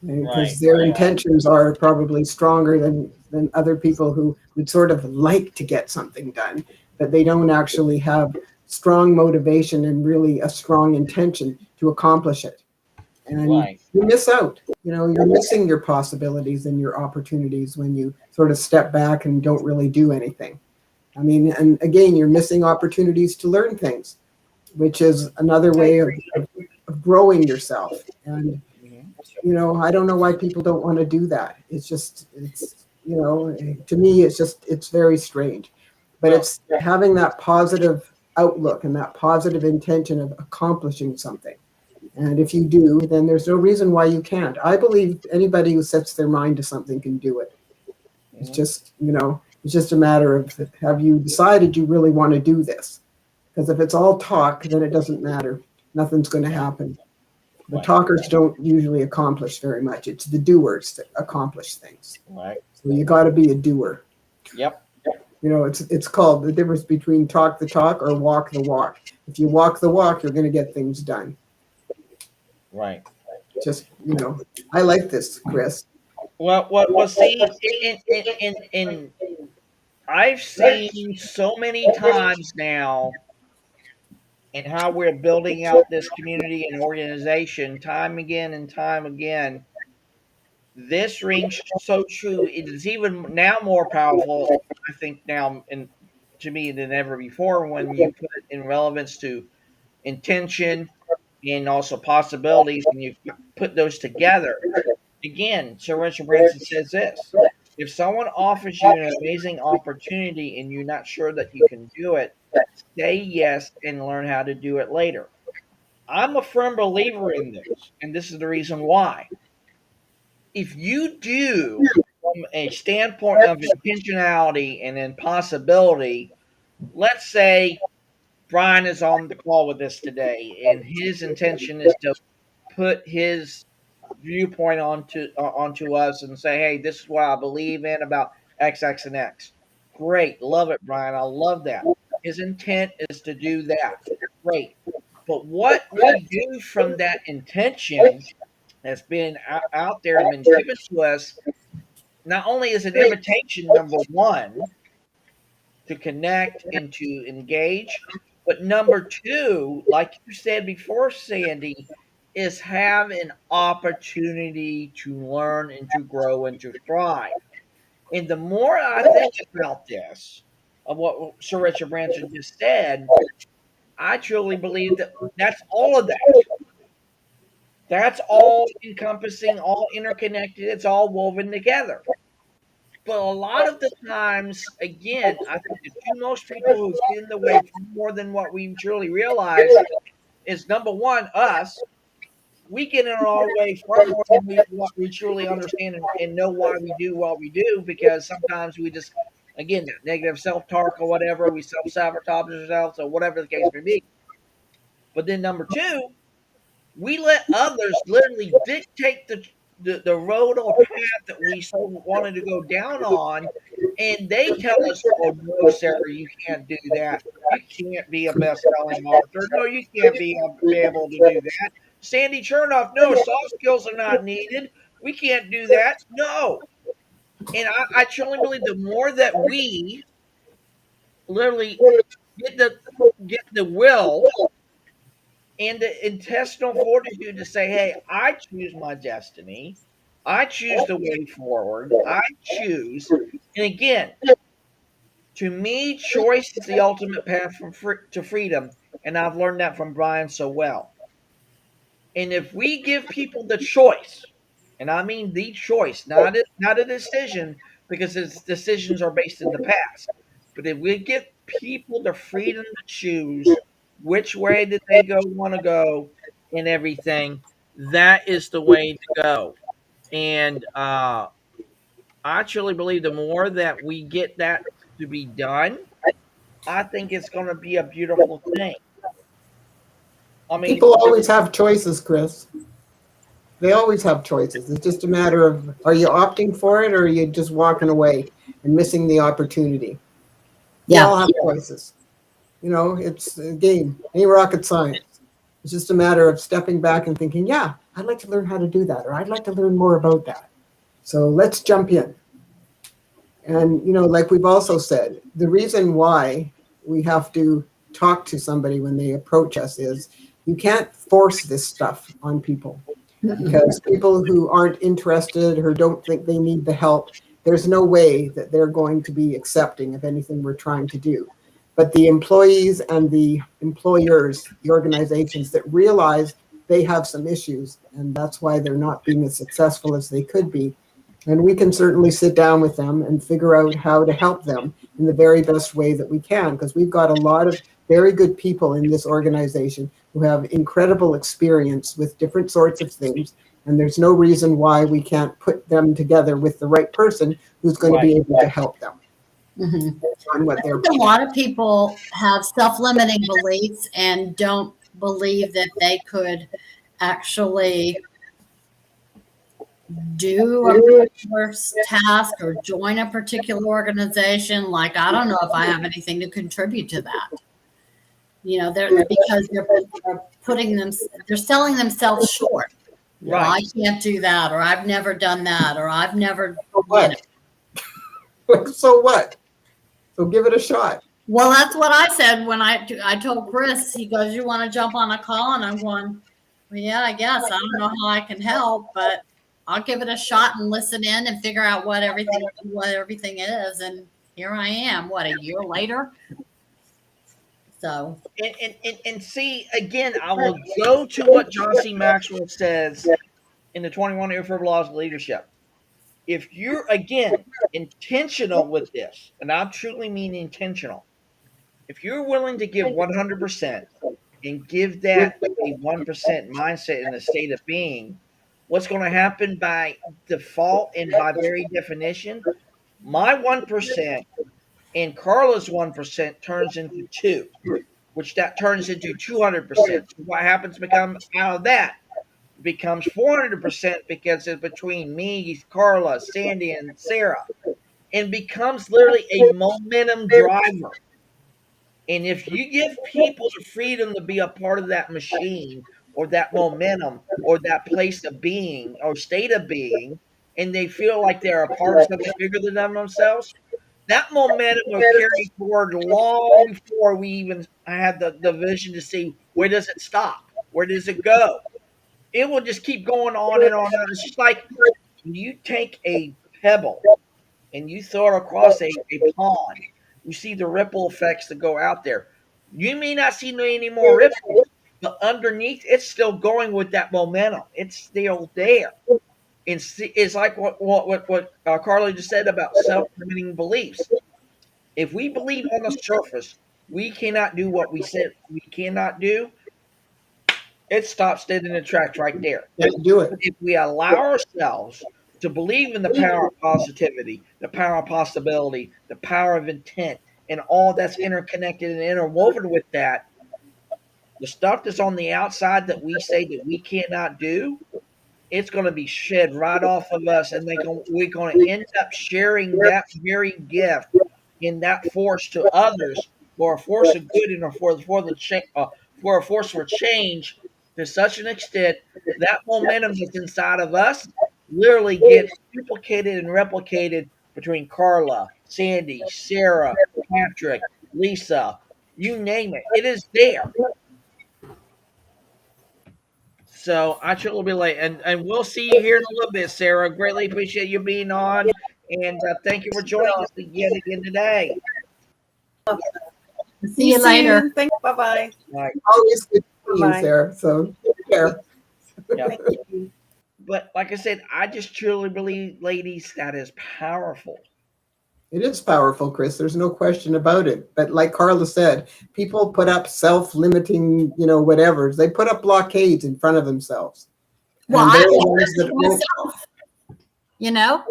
because their intentions are probably stronger than other people who would sort of like to get something done, but they don't actually have strong motivation and really a strong intention to accomplish it. And you miss out. You're missing your possibilities and your opportunities when you sort of step back and don't really do anything. I mean, and again, you're missing opportunities to learn things, which is another way of growing yourself. And, I don't know why people don't want to do that. To me, it's very strange. But it's having that positive outlook and that positive intention of accomplishing something. And if you do, then there's no reason why you can't. I believe anybody who sets their mind to something can do it. It's just, it's just a matter of, have you decided you really want to do this? Because if it's all talk, then it doesn't matter. Nothing's going to happen. The talkers don't usually accomplish very much. It's the doers that accomplish things. Right. So you got to be a doer. Yep. It's called the difference between talk the talk or walk the walk. If you walk the walk, you're going to get things done. Right. Just, I like this, Chris. Well, see, in I've seen so many times now in how we're building out this community and organization, time again and time again. This rings so true. It is even now more powerful, I think, now to me than ever before, when you put it in relevance to intention and also possibilities, and you put those together. Again, Sir Richard Branson says this: if someone offers you an amazing opportunity and you're not sure that you can do it, say yes and learn how to do it later. I'm a firm believer in this, and this is the reason why. If you do from a standpoint of intentionality and then possibility, let's say Brian is on the call with us today, and his intention is to put his viewpoint onto us and say, "Hey, this is what I believe in about X, X, and X." Great, love it, Brian. I love that. His intent is to do that. Great, but what we do from that intention that's been out there and been given to us, not only is an invitation, number one, to connect and to engage. But number two, like you said before, Sandy, is have an opportunity to learn and to grow and to thrive. And the more I think about this, of what Sir Richard Branson just said, I truly believe that that's all of that. That's all encompassing, all interconnected. It's all woven together. But a lot of the times, again, I think the two most people who get in the way more than what we truly realize is number one, us. We get in our way far more than what we truly understand and know why we do what we do, because sometimes we just, again, that negative self talk or whatever, we self sabotage ourselves or whatever the case may be. But then number two, we let others literally dictate the road or path that we so wanted to go down on, and they tell us, "Oh no, Sarah, you can't do that. You can't be a best-selling author. No, you can't be able to do that." Sandy Chernoff, no, soft skills are not needed. We can't do that. No, and I truly believe the more that we literally get the get the will and the intestinal fortitude to say, hey, I choose my destiny. I choose the way forward. I choose. And again, to me, choice is the ultimate path to freedom. And I've learned that from Brian so well. And if we give people the choice, and I mean the choice, not a decision, because his decisions are based in the past, but if we give people the freedom to choose which way that they want to go and everything, that is the way to go. And I truly believe the more that we get that to be done, I think it's going to be a beautiful thing. I mean, People always have choices, Chris. They always have choices. It's just a matter of, are you opting for it or are you just walking away and missing the opportunity? We all have choices. You know, it's a game, ain't rocket science. It's just a matter of stepping back and thinking, yeah, I'd like to learn how to do that, or I'd like to learn more about that. So let's jump in. And, you know, like we've also said, the reason why we have to talk to somebody when they approach us is you can't force this stuff on people, because people who aren't interested or don't think they need the help, there's no way that they're going to be accepting of anything we're trying to do. But the employees and the employers, the organizations that realize they have some issues, and that's why they're not being as successful as they could be, and we can certainly sit down with them and figure out how to help them in the very best way that we can, because we've got a lot of very good people in this organization who have incredible experience with different sorts of things. And there's no reason why we can't put them together with the right person who's going to be able to help them. On what they're a lot of people have self-limiting beliefs and don't believe that they could actually do a particular task or join a particular organization. Like, I don't know if I have anything to contribute to that. You know, because they're putting them, they're selling themselves short. Right. Well, I can't do that, or I've never done that, or I've never. So what? So what? So give it a shot. Well, that's what I said when I told Chris. He goes, "You want to jump on a call?" And I'm going, "Well, yeah, I guess. I don't know how I can help, but I'll give it a shot and listen in and figure out what everything is." And here I am. What, a year later? So and see, again, I will go to what John C. Maxwell says in the 21 Irrefutable Laws of Leadership. If you're, again, intentional with this, and I truly mean intentional, if you're willing to give 100% and give that a 1% mindset in a state of being, what's going to happen by default and by very definition, my 1% and Carla's 1% turns into 2, which that turns into 200%. So what happens become out of that? It becomes 400% because it's between me, Carla, Sandy, and Sarah, and becomes literally a momentum driver. And if you give people the freedom to be a part of that machine or that momentum or that place of being or state of being, and they feel like they're a part of something bigger than themselves, that momentum will carry forward long before we even had the vision to see where does it stop? Where does it go? It will just keep going on and on. It's just like when you take a pebble and you throw it across a pond, you see the ripple effects that go out there. You may not see any more ripples, but underneath, it's still going with that momentum. It's still there. It's like what Carla just said about self-limiting beliefs. If we believe on the surface we cannot do what we said we cannot do, it stops dead in the tracks right there. Can't do it. If we allow ourselves to believe in the power of positivity, the power of possibility, the power of intent, and all that's interconnected and interwoven with that, the stuff that's on the outside that we say that we cannot do, it's going to be shed right off of us, and we're going to end up sharing that very gift in that force to others for a force of good and for a force for change to such an extent that momentum that's inside of us literally gets duplicated and replicated between Carla, Sandy, Sarah, Patrick, Lisa, you name it. It is there. So I should be late, and we'll see you here in a little bit, Sarah. Greatly appreciate you being on, and thank you for joining us again today. See you later. Soon. Thanks. Bye-bye. All right. Always good seeing you, Bye. Sarah. So take care. Yeah. Thank you. But like I said, I just truly believe, ladies, that is powerful. It is powerful, Chris. There's no question about it. But like Carla said, people put up self-limiting, whatevers. They put up blockades in front of themselves. Well, And I've they're done the ones it that to won't- myself.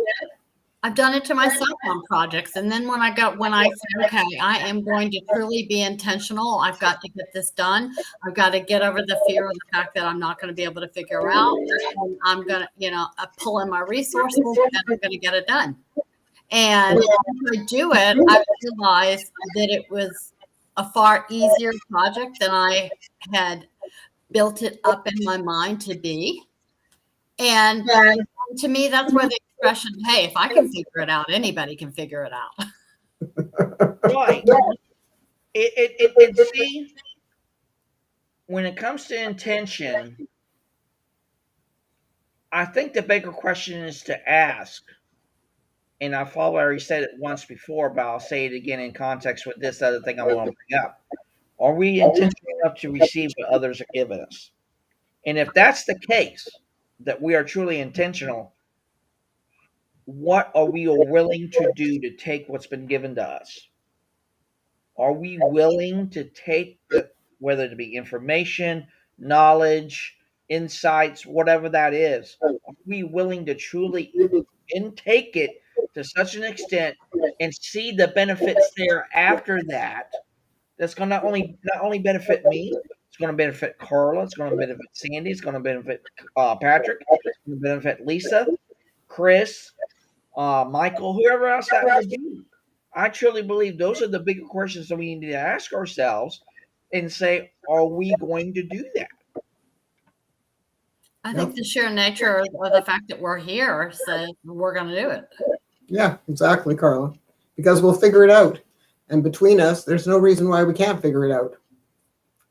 I've done it to myself on projects. And then when I said, okay, I am going to truly be intentional. I've got to get this done. I've got to get over the fear of the fact that I'm not going to be able to figure out. And I'm going to, pull in my resources and I'm going to get it done. And when I do it, I realized that it was a far easier project than I had built it up in my mind to be. And to me, that's where the expression, hey, if I can figure it out, anybody can figure it out. Right. And see, when it comes to intention, I think the bigger question is to ask, and I've already said it once before, but I'll say it again in context with this other thing I want to bring up. Are we intentional enough to receive what others are giving us? And if that's the case, that we are truly intentional, what are we willing to do to take what's been given to us? Are we willing to take whether it be information, knowledge, insights, whatever that is, are we willing to truly intake it to such an extent and see the benefits there after that? That's going to not only benefit me, it's going to benefit Carla, it's going to benefit Sandy, it's going to benefit Patrick, it's going to benefit Lisa, Chris, Michael, whoever else that would be. I truly believe those are the bigger questions that we need to ask ourselves and say, are we going to do that? I think the sheer nature of the fact that we're here says we're going to do it. Yeah, exactly, Carla. Because we'll figure it out. And between us, there's no reason why we can't figure it out.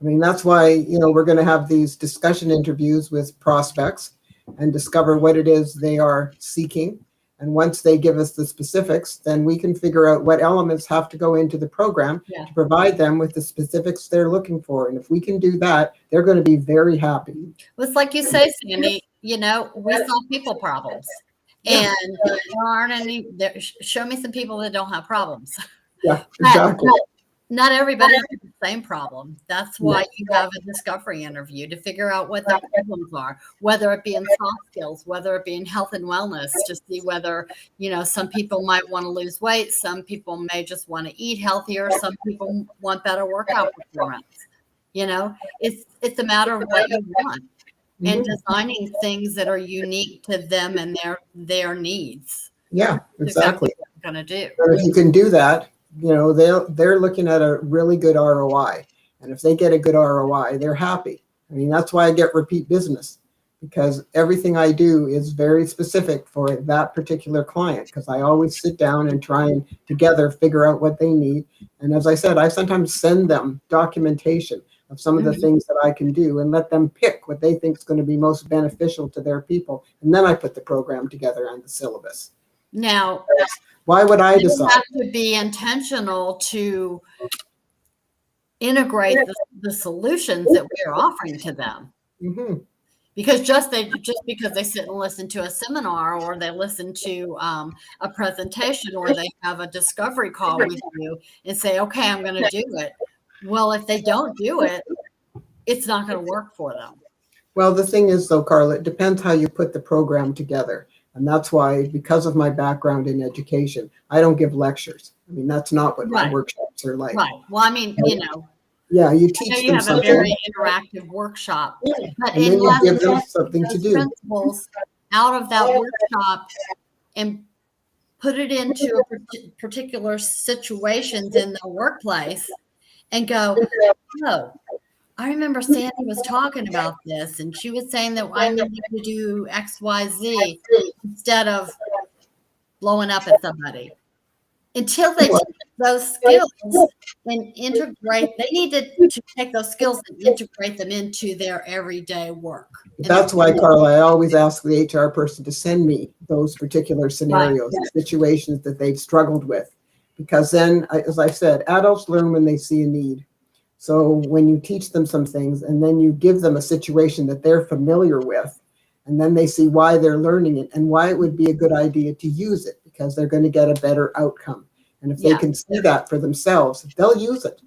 I mean, that's why, we're going to have these discussion interviews with prospects and discover what it is they are seeking. And once they give us the specifics, then we can figure out what elements have to go into the program to provide them with the specifics they're looking for. And if we can do that, they're going to be very happy. Well, it's like you say, Sandy, we solve people problems. And there aren't any, show me some people that don't have problems. Yeah, exactly. Not everybody has the same problem. That's why you have a discovery interview to figure out what their problems are, whether it be in soft skills, whether it be in health and wellness, to see whether, some people might want to lose weight. Some people may just want to eat healthier. Some people want better workout performance. It's a matter of what you want and designing things that are unique to them and their needs. Yeah, exactly. What we're going to do. And if you can do that, they're looking at a really good ROI. And if they get a good ROI, they're happy. I mean, that's why I get repeat business, because everything I do is very specific for that particular client, because I always sit down and try and together figure out what they need. And as I said, I sometimes send them documentation of some of the things that I can do and let them pick what they think is going to be most beneficial to their people. And then I put the program together and the syllabus. Now, Why would I You decide? have to be intentional to integrate the solutions that we are offering to them. Mm-hmm. Because just because they sit and listen to a seminar, or they listen to a presentation, or they have a discovery call with you and say, okay, I'm going to do it. Well, if they don't do it, it's not going to work for them. Well, the thing is, though, Carla, it depends how you put the program together. And that's why, because of my background in education, I don't give lectures. I mean, that's not what my Right. workshops are like. Right. Well, I mean, you know, Yeah, you I know teach you them have a something, very interactive workshop, but and then you unless give them you something take to those do. principles out of that workshop and put it into a particular situations in the workplace and go, oh, I remember Sandy was talking about this, and she was saying that I needed to do X, Y, Z instead of blowing up at somebody. Until they take those skills and integrate, they needed to take those skills and integrate them into their everyday work. That's why, Carla, I always ask the HR person to send me those particular scenarios, situations that they've struggled with. Because then, as I said, adults learn when they see a need. So when you teach them some things and then you give them a situation that they're familiar with, and then they see why they're learning it and why it would be a good idea to use it, because they're going to get a better outcome. And if they can see that for themselves, they'll use it.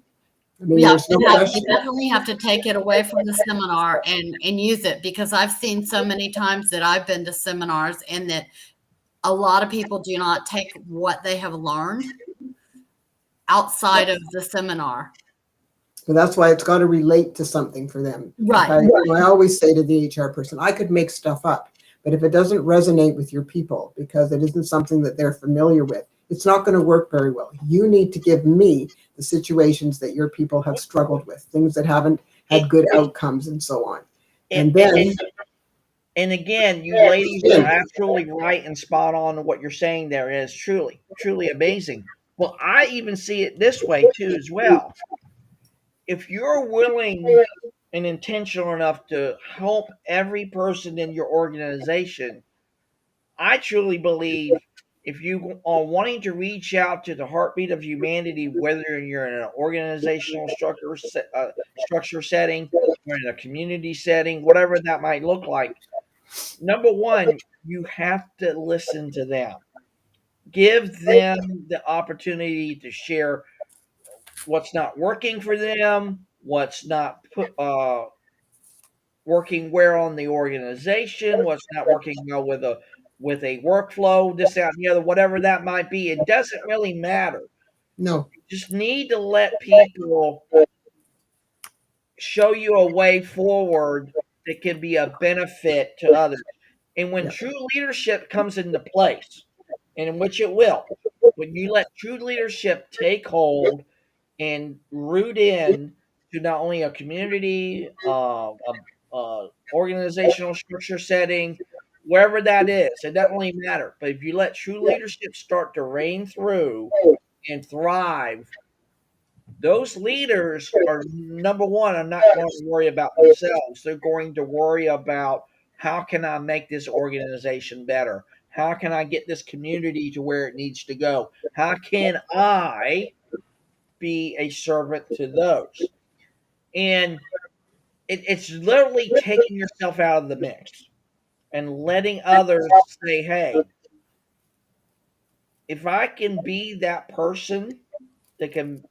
I mean, there's no question. You definitely have to take it away from the seminar and use it, because I've seen so many times that I've been to seminars and that a lot of people do not take what they have learned outside of the seminar. So that's why it's got to relate to something for them. Right. I always say to the HR person, I could make stuff up, but if it doesn't resonate with your people because it isn't something that they're familiar with, it's not going to work very well. You need to give me the situations that your people have struggled with, things that haven't had good outcomes and so on. And then... And again, you ladies are absolutely right and spot on. What you're saying there is truly, truly amazing. Well, I even see it this way too as well. If you're willing and intentional enough to help every person in your organization, I truly believe if you are wanting to reach out to the heartbeat of humanity, whether you're in an organizational structure setting or in a community setting, whatever that might look like, number one, you have to listen to them. Give them the opportunity to share what's not working for them, what's not working well on the organization, what's not working well with a workflow, this, that, and the other, whatever that might be. It doesn't really matter. No. You just need to let people show you a way forward that can be a benefit to others. And when true leadership comes into place, and in which it will, when you let true leadership take hold and root in to not only a community, organizational structure setting, wherever that is, it doesn't really matter. But if you let true leadership start to reign through and thrive, those leaders are, number one, are not going to worry about themselves. They're going to worry about, how can I make this organization better? How can I get this community to where it needs to go? How can I be a servant to those? And it's literally taking yourself out of the mix and letting others say, hey, if I can be that person that can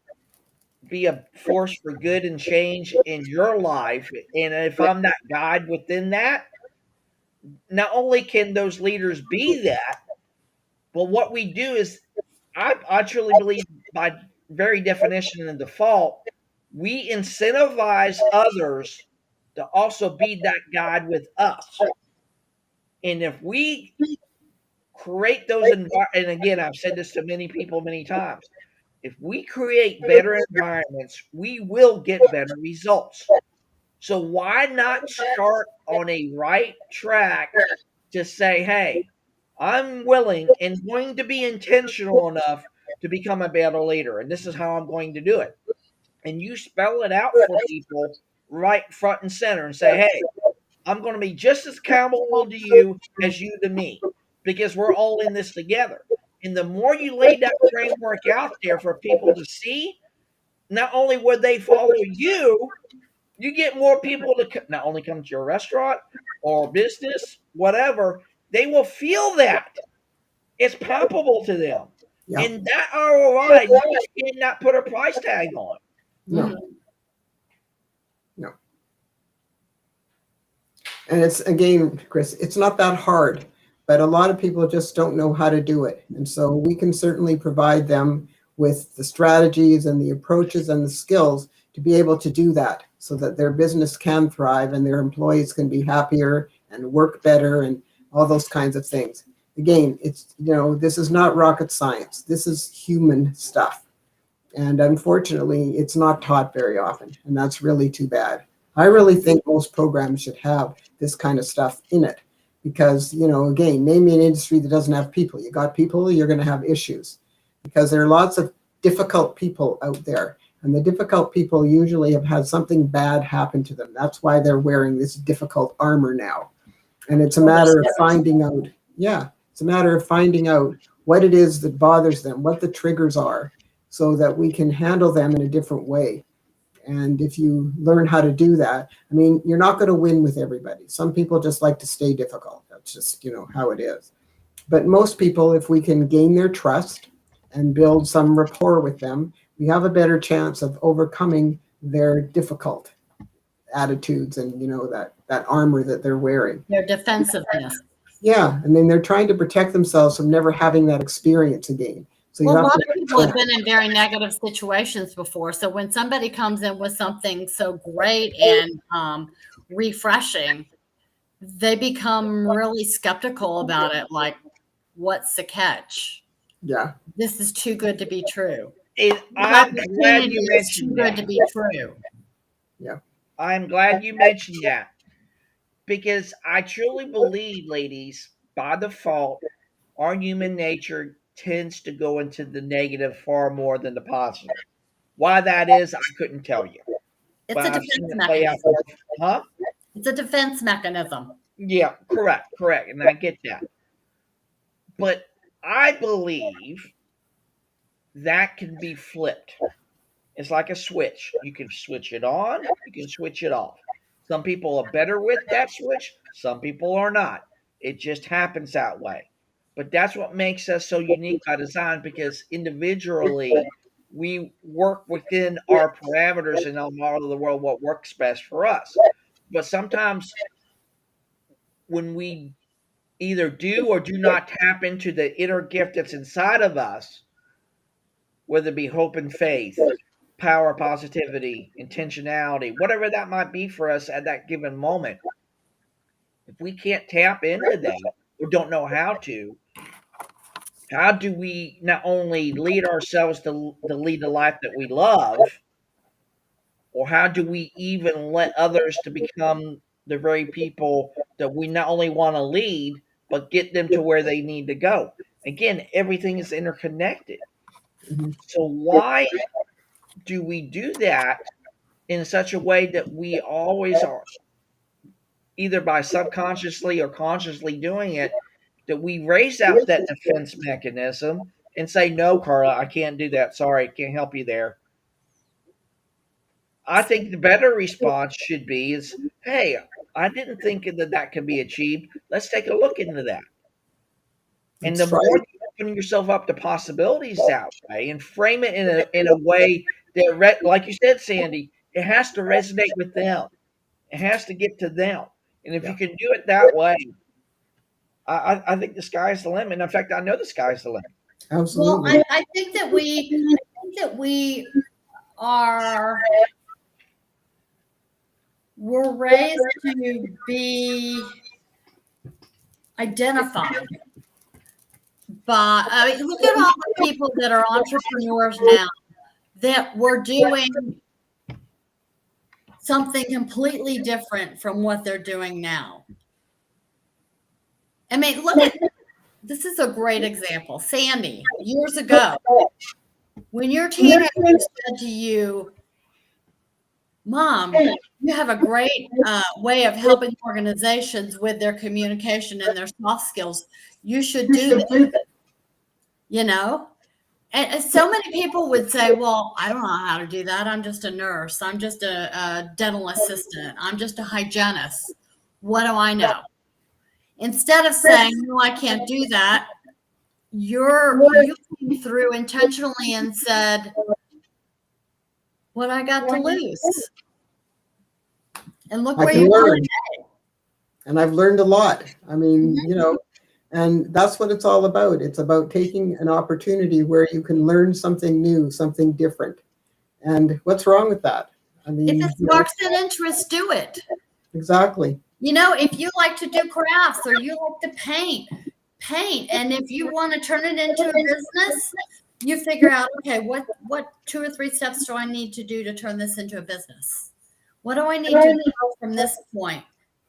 be a force for good and change in your life, and if I'm that guide within that, not only can those leaders be that, but what we do is, I truly believe, by very definition and default, we incentivize others to also be that guide with us. And if we create those and again, I've said this to many people many times, if we create better environments, we will get better results. So why not start on a right track to say, hey, I'm willing and going to be intentional enough to become a better leader, and this is how I'm going to do it. And you spell it out for people right front and center and say, hey, I'm going to be just as accountable to you as you to me, because we're all in this together. And the more you lay that framework out there for people to see, not only would they follow you, you get more people to not only come to your restaurant or business, whatever, they will feel that. It's palpable to them. Yeah. And that ROI, you just cannot put a price tag on. No. No. And it's, again, Chris, it's not that hard, but a lot of people just don't know how to do it. And so we can certainly provide them with the strategies and the approaches and the skills to be able to do that so that their business can thrive and their employees can be happier and work better and all those kinds of things. Again, it's, this is not rocket science. This is human stuff. And unfortunately, it's not taught very often. And that's really too bad. I really think most programs should have this kind of stuff in it because, again, name me an industry that doesn't have people. You got people, you're going to have issues because there are lots of difficult people out there. And the difficult people usually have had something bad happen to them. That's why they're wearing this difficult armor now. And it's a matter of finding out. Yeah, it's a matter of finding out what it is that bothers them, what the triggers are, so that we can handle them in a different way. And if you learn how to do that, I mean, you're not going to win with everybody. Some people just like to stay difficult. That's just, how it is. But most people, if we can gain their trust and build some rapport with them, we have a better chance of overcoming their difficult attitudes and, that armor that they're wearing. Their defensiveness. Yeah. And then they're trying to protect themselves from never having that experience again. So well, a lot of people have been in very negative situations before. So when somebody comes in with something so great and refreshing, they become really skeptical about it. Like, what's the catch? Yeah. This is too good to be true. I'm glad you mentioned that. Too good to be true. Yeah. I'm glad you mentioned that because I truly believe, ladies, by default, our human nature tends to go into the negative far more than the positive. Why that is, I couldn't tell you. It's a defense mechanism. Huh? It's a defense mechanism. Yeah, correct. And I get that. But I believe that can be flipped. It's like a switch. You can switch it on, you can switch it off. Some people are better with that switch, some people are not. It just happens that way. But that's what makes us so unique by design because individually we work within our parameters and our model of the world what works best for us. But sometimes when we either do or do not tap into the inner gift that's inside of us, whether it be hope and faith, power, positivity, intentionality, whatever that might be for us at that given moment, if we can't tap into that or don't know how do we not only lead ourselves to lead the life that we love, or how do we even let others to become the very people that we not only want to lead, but get them to where they need to go? Again, everything is interconnected. Mm-hmm. So why do we do that in such a way that we always are, either by subconsciously or consciously doing it, that we raise out that defense mechanism and say, no, Carla, I can't do that. Sorry, can't help you there. I think the better response should be is, hey, I didn't think that could be achieved. Let's take a look into that. And the more you open yourself up to possibilities that way and frame it in a way that, like you said, Sandy, it has to resonate with them. It has to get to them. And if you can do it that way, I think the sky's the limit. In fact, I know the sky's the limit. Absolutely. Well, I think that we're raised to be identified. But look at all the people that are entrepreneurs now that were doing something completely different from what they're doing now. I mean, look at this is a great example. Sandy, years ago, when your teenager said to you, Mom, you have a great way of helping organizations with their communication and their soft skills. You should do this. you know? And so many people would say, well, I don't know how to do that. I'm just a nurse. I'm just a dental assistant. I'm just a hygienist. What do I know? Instead of saying, no, I can't do that, you came through intentionally and said, what I got to lose? And look I where can you are learn. today. And I've learned a lot. I mean, and that's what it's all about. It's about taking an opportunity where you can learn something new, something different. And what's wrong with that? I mean, If it sparks an interest, do it. exactly. If you like to do crafts or you like to paint. And if you want to turn it into a business, you figure out, okay, what 2 or 3 steps do I need to do to turn this into a business? What do I need to do from this point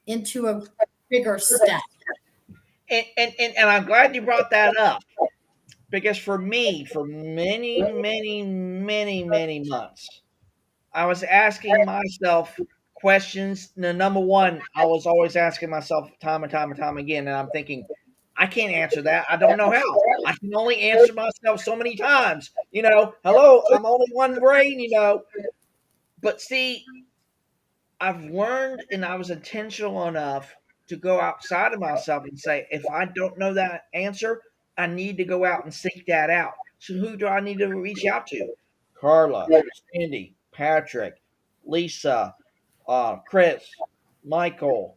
into a bigger step? And I'm glad you brought that up, because for me, for many, many, many, many months, I was asking myself questions. Number one, I was always asking myself time and time and time again, and I'm thinking, I can't answer that. I don't know how. I can only answer myself so many times. Hello, I'm only one brain. But see, I've learned, and I was intentional enough to go outside of myself and say, if I don't know that answer, I need to go out and seek that out. So who do I need to reach out to? Carla, Sandy, Patrick, Lisa, Chris, Michael,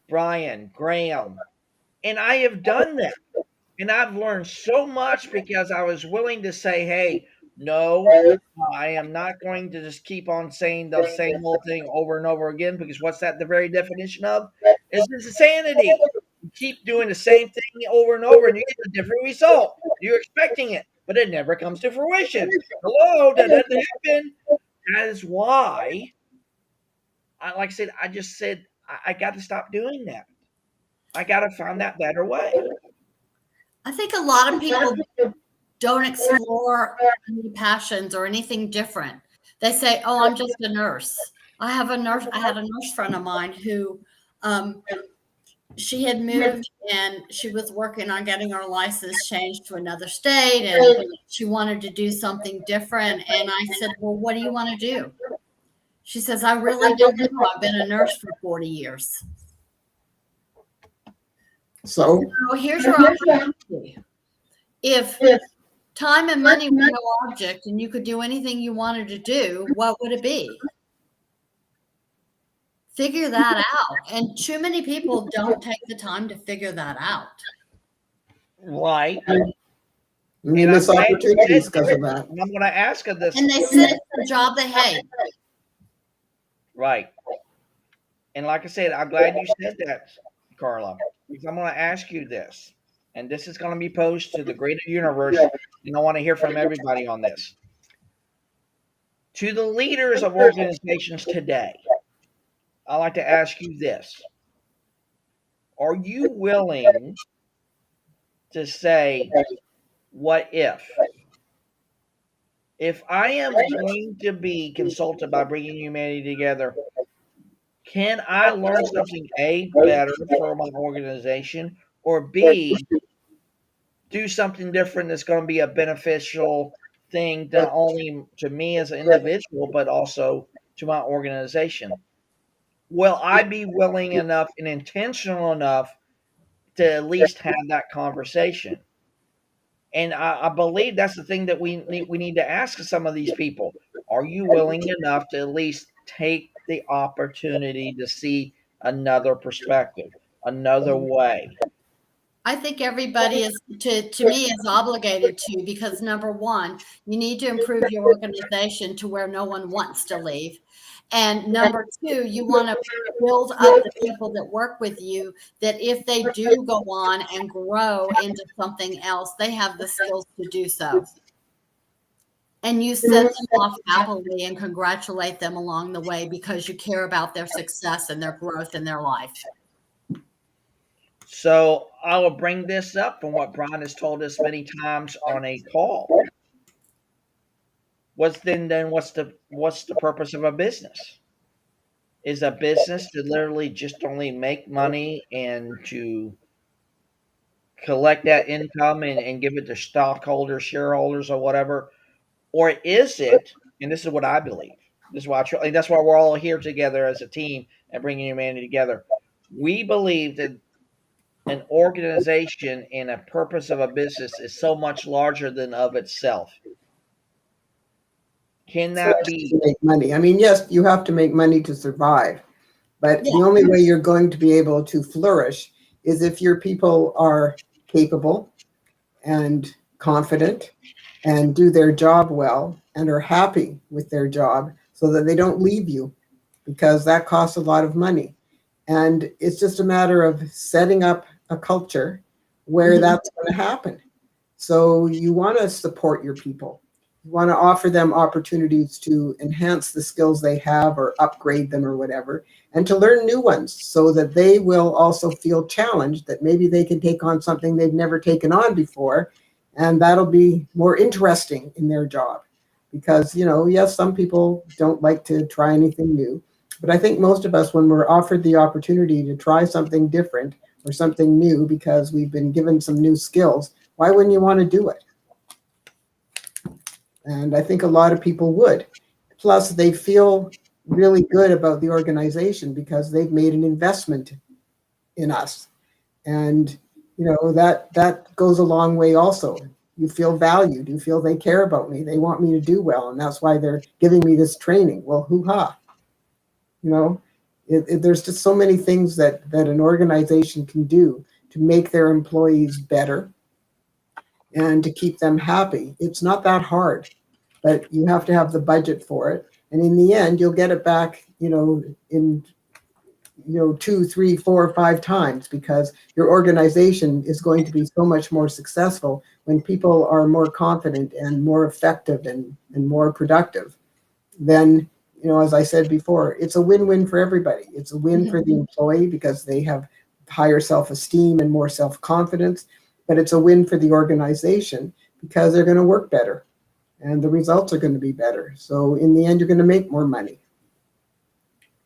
Brian, Graham. And I have done that. And I've learned so much because I was willing to say, hey, no, I am not going to just keep on saying the same old thing over and over again, because what's that the very definition of? Is insanity. You keep doing the same thing over and over and you get a different result. You're expecting it, but it never comes to fruition. Hello, that doesn't happen. That is why, like I said, I just said, I got to stop doing that. I got to find that better way. I think a lot of people don't explore any passions or anything different. They say, oh, I'm just a nurse. I had a nurse friend of mine who she had moved and she was working on getting her license changed to another state, and she wanted to do something different. And I said, well, what do you want to do? She says, I really don't know. I've been a nurse for 40 years. So here's your opportunity. If time and money were no object and you could do anything you wanted to do, what would it be? Figure that out. And too many people don't take the time to figure that out. Right. you miss opportunities because of that. And I'm going to ask her this. And they sit at the job they hate. Right. And like I said, I'm glad you said that, Carla, because I'm going to ask you this. And this is going to be posed to the greater universe. And I want to hear from everybody on this. To the leaders of organizations today, I'd like to ask you this. Are you willing to say, what if? If I am going to be consulted by bringing humanity together, can I learn something, A, better for my organization, or B, do something different that's going to be a beneficial thing not only to me as an individual, but also to my organization? Will I be willing enough and intentional enough to at least have that conversation? And I believe that's the thing that we need to ask some of these people. Are you willing enough to at least take the opportunity to see another perspective, another way? I think everybody is, to me, is obligated to, because number one, you need to improve your organization to where no one wants to leave. And number two, you want to build up the people that work with you, that if they do go on and grow into something else, they have the skills to do so. And you send them off happily and congratulate them along the way because you care about their success and their growth in their life. So I will bring this up from what Brian has told us many times on a call. What's the purpose of a business? Is a business to literally just only make money and to collect that income and give it to stockholders, shareholders, or whatever? Or is it, and this is what I believe, this is why that's why we're all here together as a team and bringing humanity together. We believe that an organization and a purpose of a business is so much larger than of itself. Can that be? To make money. I mean, yes, you have to make money to survive, but Yeah. the only way you're going to be able to flourish is if your people are capable and confident and do their job well and are happy with their job so that they don't leave you, because that costs a lot of money. And it's just a matter of setting up a culture where that's going to happen. So you want to support your people. You want to offer them opportunities to enhance the skills they have or upgrade them or whatever, and to learn new ones so that they will also feel challenged, that maybe they can take on something they've never taken on before. And that'll be more interesting in their job. Because, yes, some people don't like to try anything new. But I think most of us, when we're offered the opportunity to try something different or something new because we've been given some new skills, why wouldn't you want to do it? And I think a lot of people would. Plus, they feel really good about the organization because they've made an investment in us. And, that goes a long way also. You feel valued. You feel they care about me. They want me to do well. And that's why they're giving me this training. Well, hoo-ha. There's just so many things that an organization can do to make their employees better and to keep them happy. It's not that hard, but you have to have the budget for it. And in the end, you'll get it back, in 2, 3, 4, 5 times, because your organization is going to be so much more successful when people are more confident and more effective and more productive. Then, as I said before, it's a win-win for everybody. It's a win for the employee because they have higher self-esteem and more self-confidence, but it's a win for the organization because they're going to work better and the results are going to be better. So in the end, you're going to make more money.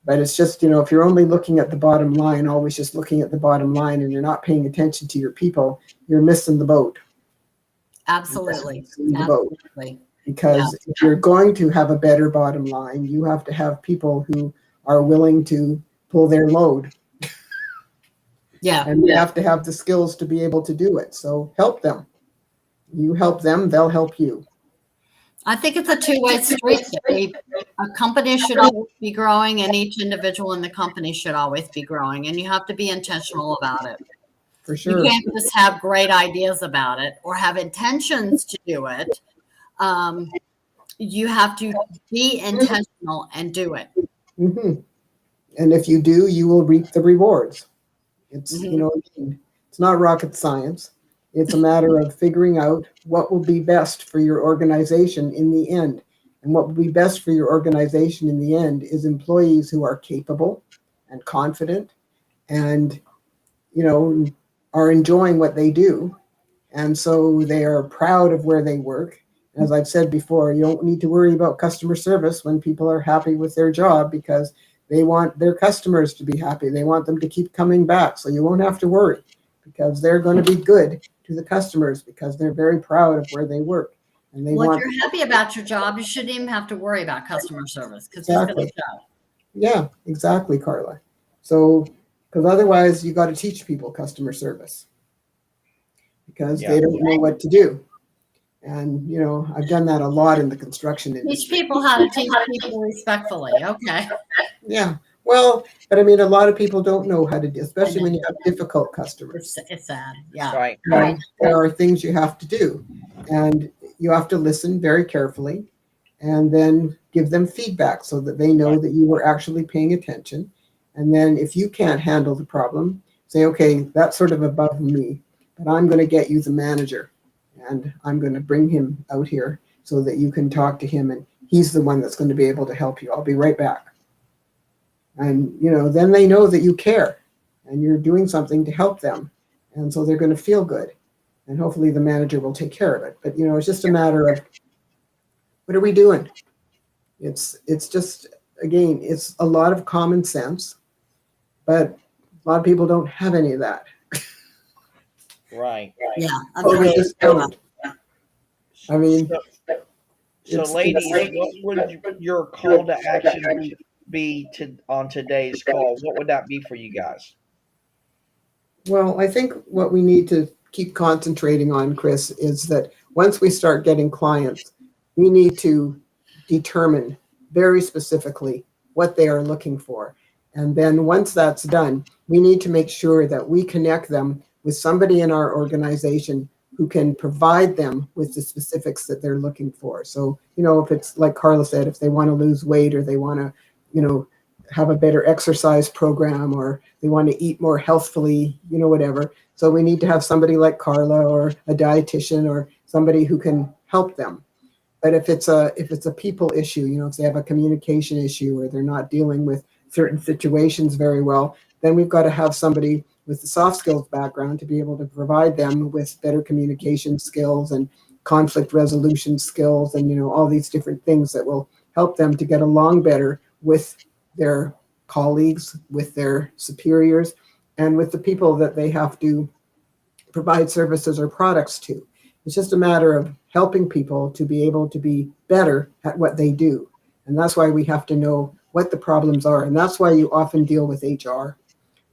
But it's just, if you're only looking at the bottom line, always just looking at the bottom line, and you're not paying attention to your people, you're missing the boat. Absolutely. The boat. Absolutely. Because if you're going to have a better bottom line, you have to have people who are willing to pull their load. Yeah. And you have to have the skills to be able to do it. So help them. You help them, they'll help you. I think it's a two-way street. A company should always be growing, and each individual in the company should always be growing. And you have to be intentional about it. For sure. You can't just have great ideas about it or have intentions to do it. You have to be intentional and do it. Mm-hmm. And if you do, you will reap the rewards. It's, it's not rocket science. It's a matter of figuring out what will be best for your organization in the end. And what will be best for your organization in the end is employees who are capable and confident and, are enjoying what they do. And so they are proud of where they work. As I've said before, you don't need to worry about customer service when people are happy with their job, because they want their customers to be happy. They want them to keep coming back. So you won't have to worry, because they're going to be good to the customers because they're very proud of where they work. And they if you're happy about your job, you shouldn't even have to worry about customer service, because it's going to show. Yeah, exactly, Carla. So, because otherwise you got to teach people customer service because they don't know what to do. And, I've done that a lot in the construction industry. Teach people how to teach people respectfully. Okay. Yeah. Well, but I mean, a lot of people don't know how to do, especially when you have difficult customers. It's sad. Yeah. Right. There are things you have to do, and you have to listen very carefully and then give them feedback so that they know that you were actually paying attention. And then if you can't handle the problem, say, okay, that's sort of above me, but I'm going to get you the manager and I'm going to bring him out here so that you can talk to him, and he's the one that's going to be able to help you. I'll be right back. And, then they know that you care and you're doing something to help them. And so they're going to feel good, and hopefully the manager will take care of it. But, it's just a matter of, what are we doing? It's just, again, it's a lot of common sense, but a lot of people don't have any of that. Right. Yeah. I've Or we heard just that. don't. I mean, So, so it's ladies, what would your call to action be to on today's call? What would that be for you guys? well, I think what we need to keep concentrating on, Chris, is that once we start getting clients, we need to determine very specifically what they are looking for. And then once that's done, we need to make sure that we connect them with somebody in our organization who can provide them with the specifics that they're looking for. So, if it's like Carla said, if they want to lose weight or they want to, have a better exercise program or they want to eat more healthfully, whatever. So we need to have somebody like Carla or a dietitian or somebody who can help them. But if it's a people issue, if they have a communication issue or they're not dealing with certain situations very well, then we've got to have somebody with the soft skills background to be able to provide them with better communication skills and conflict resolution skills and all these different things that will help them to get along better with their colleagues, with their superiors, and with the people that they have to provide services or products to. It's just a matter of helping people to be able to be better at what they do. And that's why we have to know what the problems are. And that's why you often deal with HR,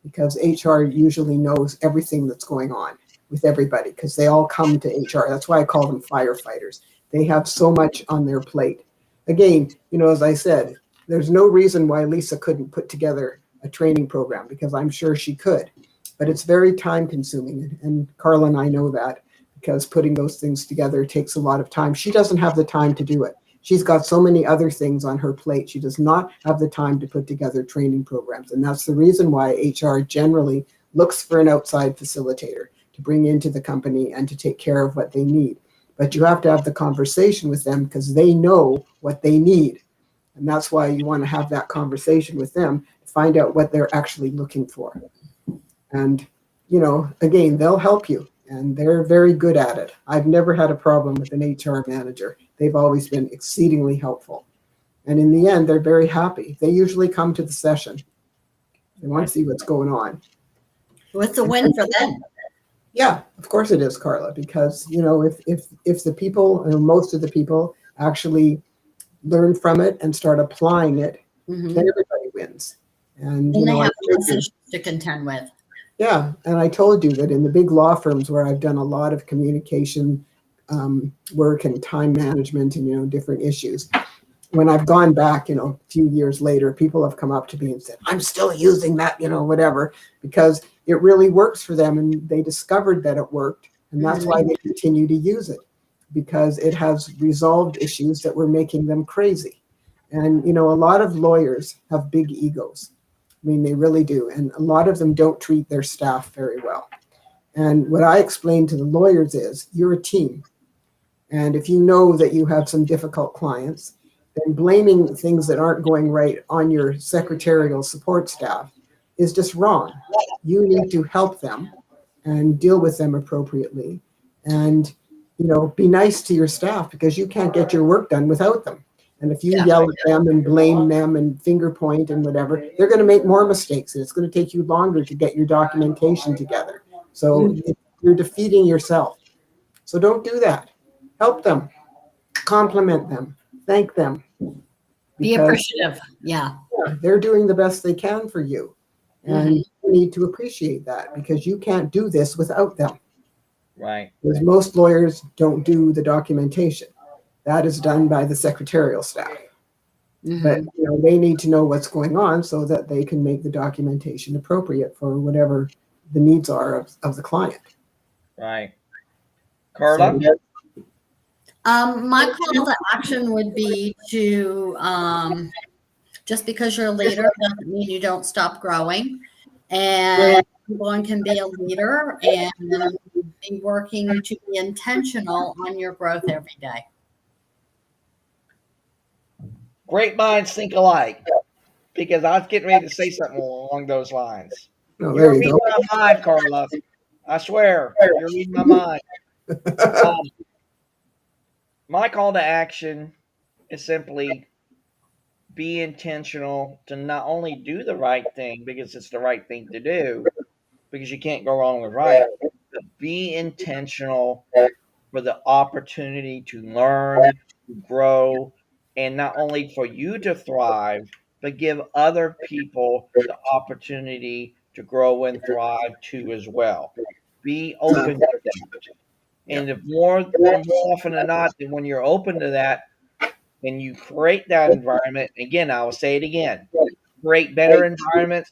because HR usually knows everything that's going on with everybody, because they all come to HR. That's why I call them firefighters. They have so much on their plate. Again, as I said, there's no reason why Lisa couldn't put together a training program, because I'm sure she could. But it's very time consuming. And Carla and I know that, because putting those things together takes a lot of time. She doesn't have the time to do it. She's got so many other things on her plate. She does not have the time to put together training programs. And that's the reason why HR generally looks for an outside facilitator to bring into the company and to take care of what they need. But you have to have the conversation with them because they know what they need. And that's why you want to have that conversation with them to find out what they're actually looking for. And, again, they'll help you and they're very good at it. I've never had a problem with an HR manager. They've always been exceedingly helpful. And in the end, they're very happy. They usually come to the session. They want to see what's going on. What's a win for them? Yeah, of course it is, Carla, because, if the people, most of the people actually learn from it and start applying it, Mhm. then everybody wins. And, And they I have told less you, issues to contend with. yeah, and I told you that in the big law firms where I've done a lot of communication work and time management and, different issues, when I've gone back, a few years later, people have come up to me and said, I'm still using that, whatever, because it really works for them. And they discovered that it worked. And that's why they continue to use it, because it has resolved issues that were making them crazy. And, a lot of lawyers have big egos. I mean, they really do. And a lot of them don't treat their staff very well. And what I explain to the lawyers is you're a team. And if you know that you have some difficult clients, then blaming things that aren't going right on your secretarial support staff is just wrong. You need to help them and deal with them appropriately and, be nice to your staff, because you can't get your work done without them. And if you yell at them and blame them and finger point and whatever, they're going to make more mistakes. And it's going to take you longer to get your documentation together. So you're defeating yourself. So don't do that. Help them, compliment them, thank them. Be Because appreciative. Yeah. they're doing the best they can for you. And you need to appreciate that, because you can't do this without them. Right. Because most lawyers don't do the documentation. That is done by the secretarial staff. But they need to know what's going on so that they can make the documentation appropriate for whatever the needs are of the client. Right. Carla? So, My call to action would be to just because you're a leader doesn't mean you don't stop growing. And everyone can be a leader and be working to be intentional on your growth every day. Great minds think alike. Because I was getting ready to say something along those lines. oh, You're there you reading go. my mind, Carla. I swear, you're reading my mind. My call to action is simply be intentional to not only do the right thing because it's the right thing to do, because you can't go wrong with right, be intentional for the opportunity to learn, to grow, and not only for you to thrive, but give other people the opportunity to grow and thrive too as well. Be open to that. Yeah. And if more often than not, that when you're open to that and you create that environment, again, I will say it again, create better environments,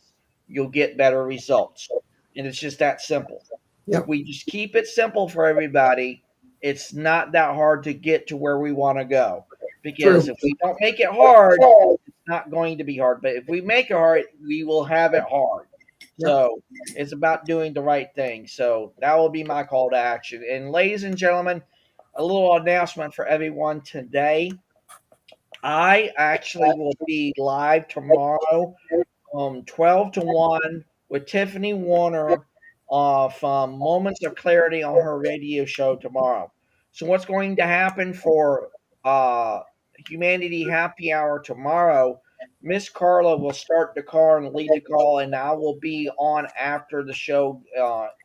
you'll get better results. And it's just that simple. If Yep. we just keep it simple for everybody, it's not that hard to get to where we want to go. Because True. if we don't make it hard, it's not going to be hard. But if we make it hard, we will have it hard. Yep. So it's about doing the right thing. So that will be my call to action. And ladies and gentlemen, a little announcement for everyone today. I actually will be live tomorrow 12 to 1 with Tiffany Warner from Moments of Clarity on her radio show tomorrow. So, what's going to happen for uh, Humanity Happy Hour tomorrow? Miss Carla will start the call and lead the call, and I will be on after the show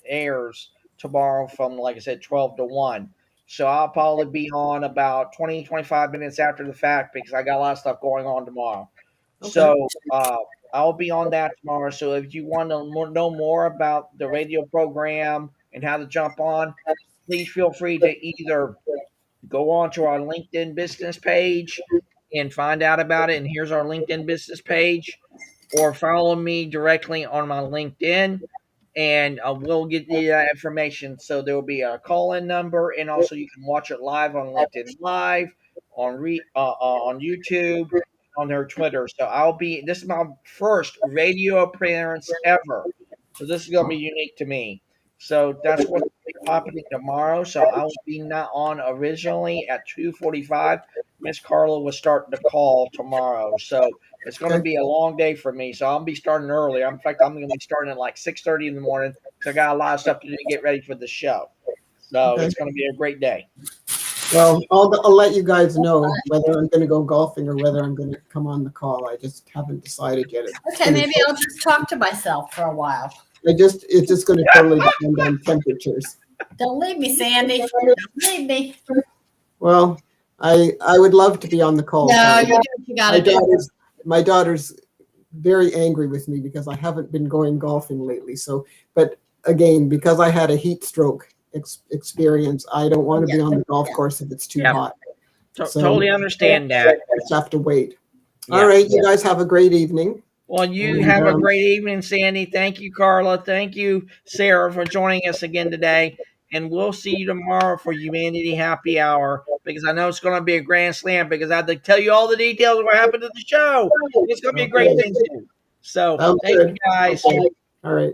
airs tomorrow from, like I said, 12 to 1. So I'll probably be on about 20, 25 minutes after the fact because I got a lot of stuff going on tomorrow. Okay. So I'll be on that tomorrow. So if you want to know more about the radio program and how to jump on, please feel free to either go on to our LinkedIn business page and find out about it. And here's our LinkedIn business page, or follow me directly on my LinkedIn, and we'll get you that information. So there will be a call-in number, and also you can watch it live on LinkedIn Live, on YouTube, on their Twitter. So I'll be. This is my first radio appearance ever, so this is going to be unique to me. So that's what's happening tomorrow. So I will be not on originally at 2:45. Miss Carla will start the call tomorrow. So it's going to Okay. be a long day for me, so I'll be starting early. In fact, I'm going to be starting at like 6:30 in the morning because I got a lot of stuff to do to get ready for the show. So Okay. it's going to be a great day. Well, I'll let you guys know whether I'm going to go golfing or whether I'm going to come on the call. I just haven't decided yet. Okay, maybe I'll just talk to myself for a while. It's just going to totally depend on temperatures. Don't leave me, Sandy. Don't leave me. Well, I would love to be on the call. No, but you do what you gotta do. my daughter's very angry with me because I haven't been going golfing lately. So, but again, because I had a heat stroke experience, I don't want to be on the golf course if it's too Yeah. hot. So Totally understand that. just have to wait. Yeah. All right, you guys have a great evening. Well, you And, have a great evening, Sandy. Thank you, Carla. Thank you, Sarah, for joining us again today. And we'll see you tomorrow for Humanity Happy Hour because I know it's going to be a grand slam because I have to tell you all the details of what happened to the show. It's going to be a great Okay. thing, too. So Sounds thank good. you, guys. Okay. All right.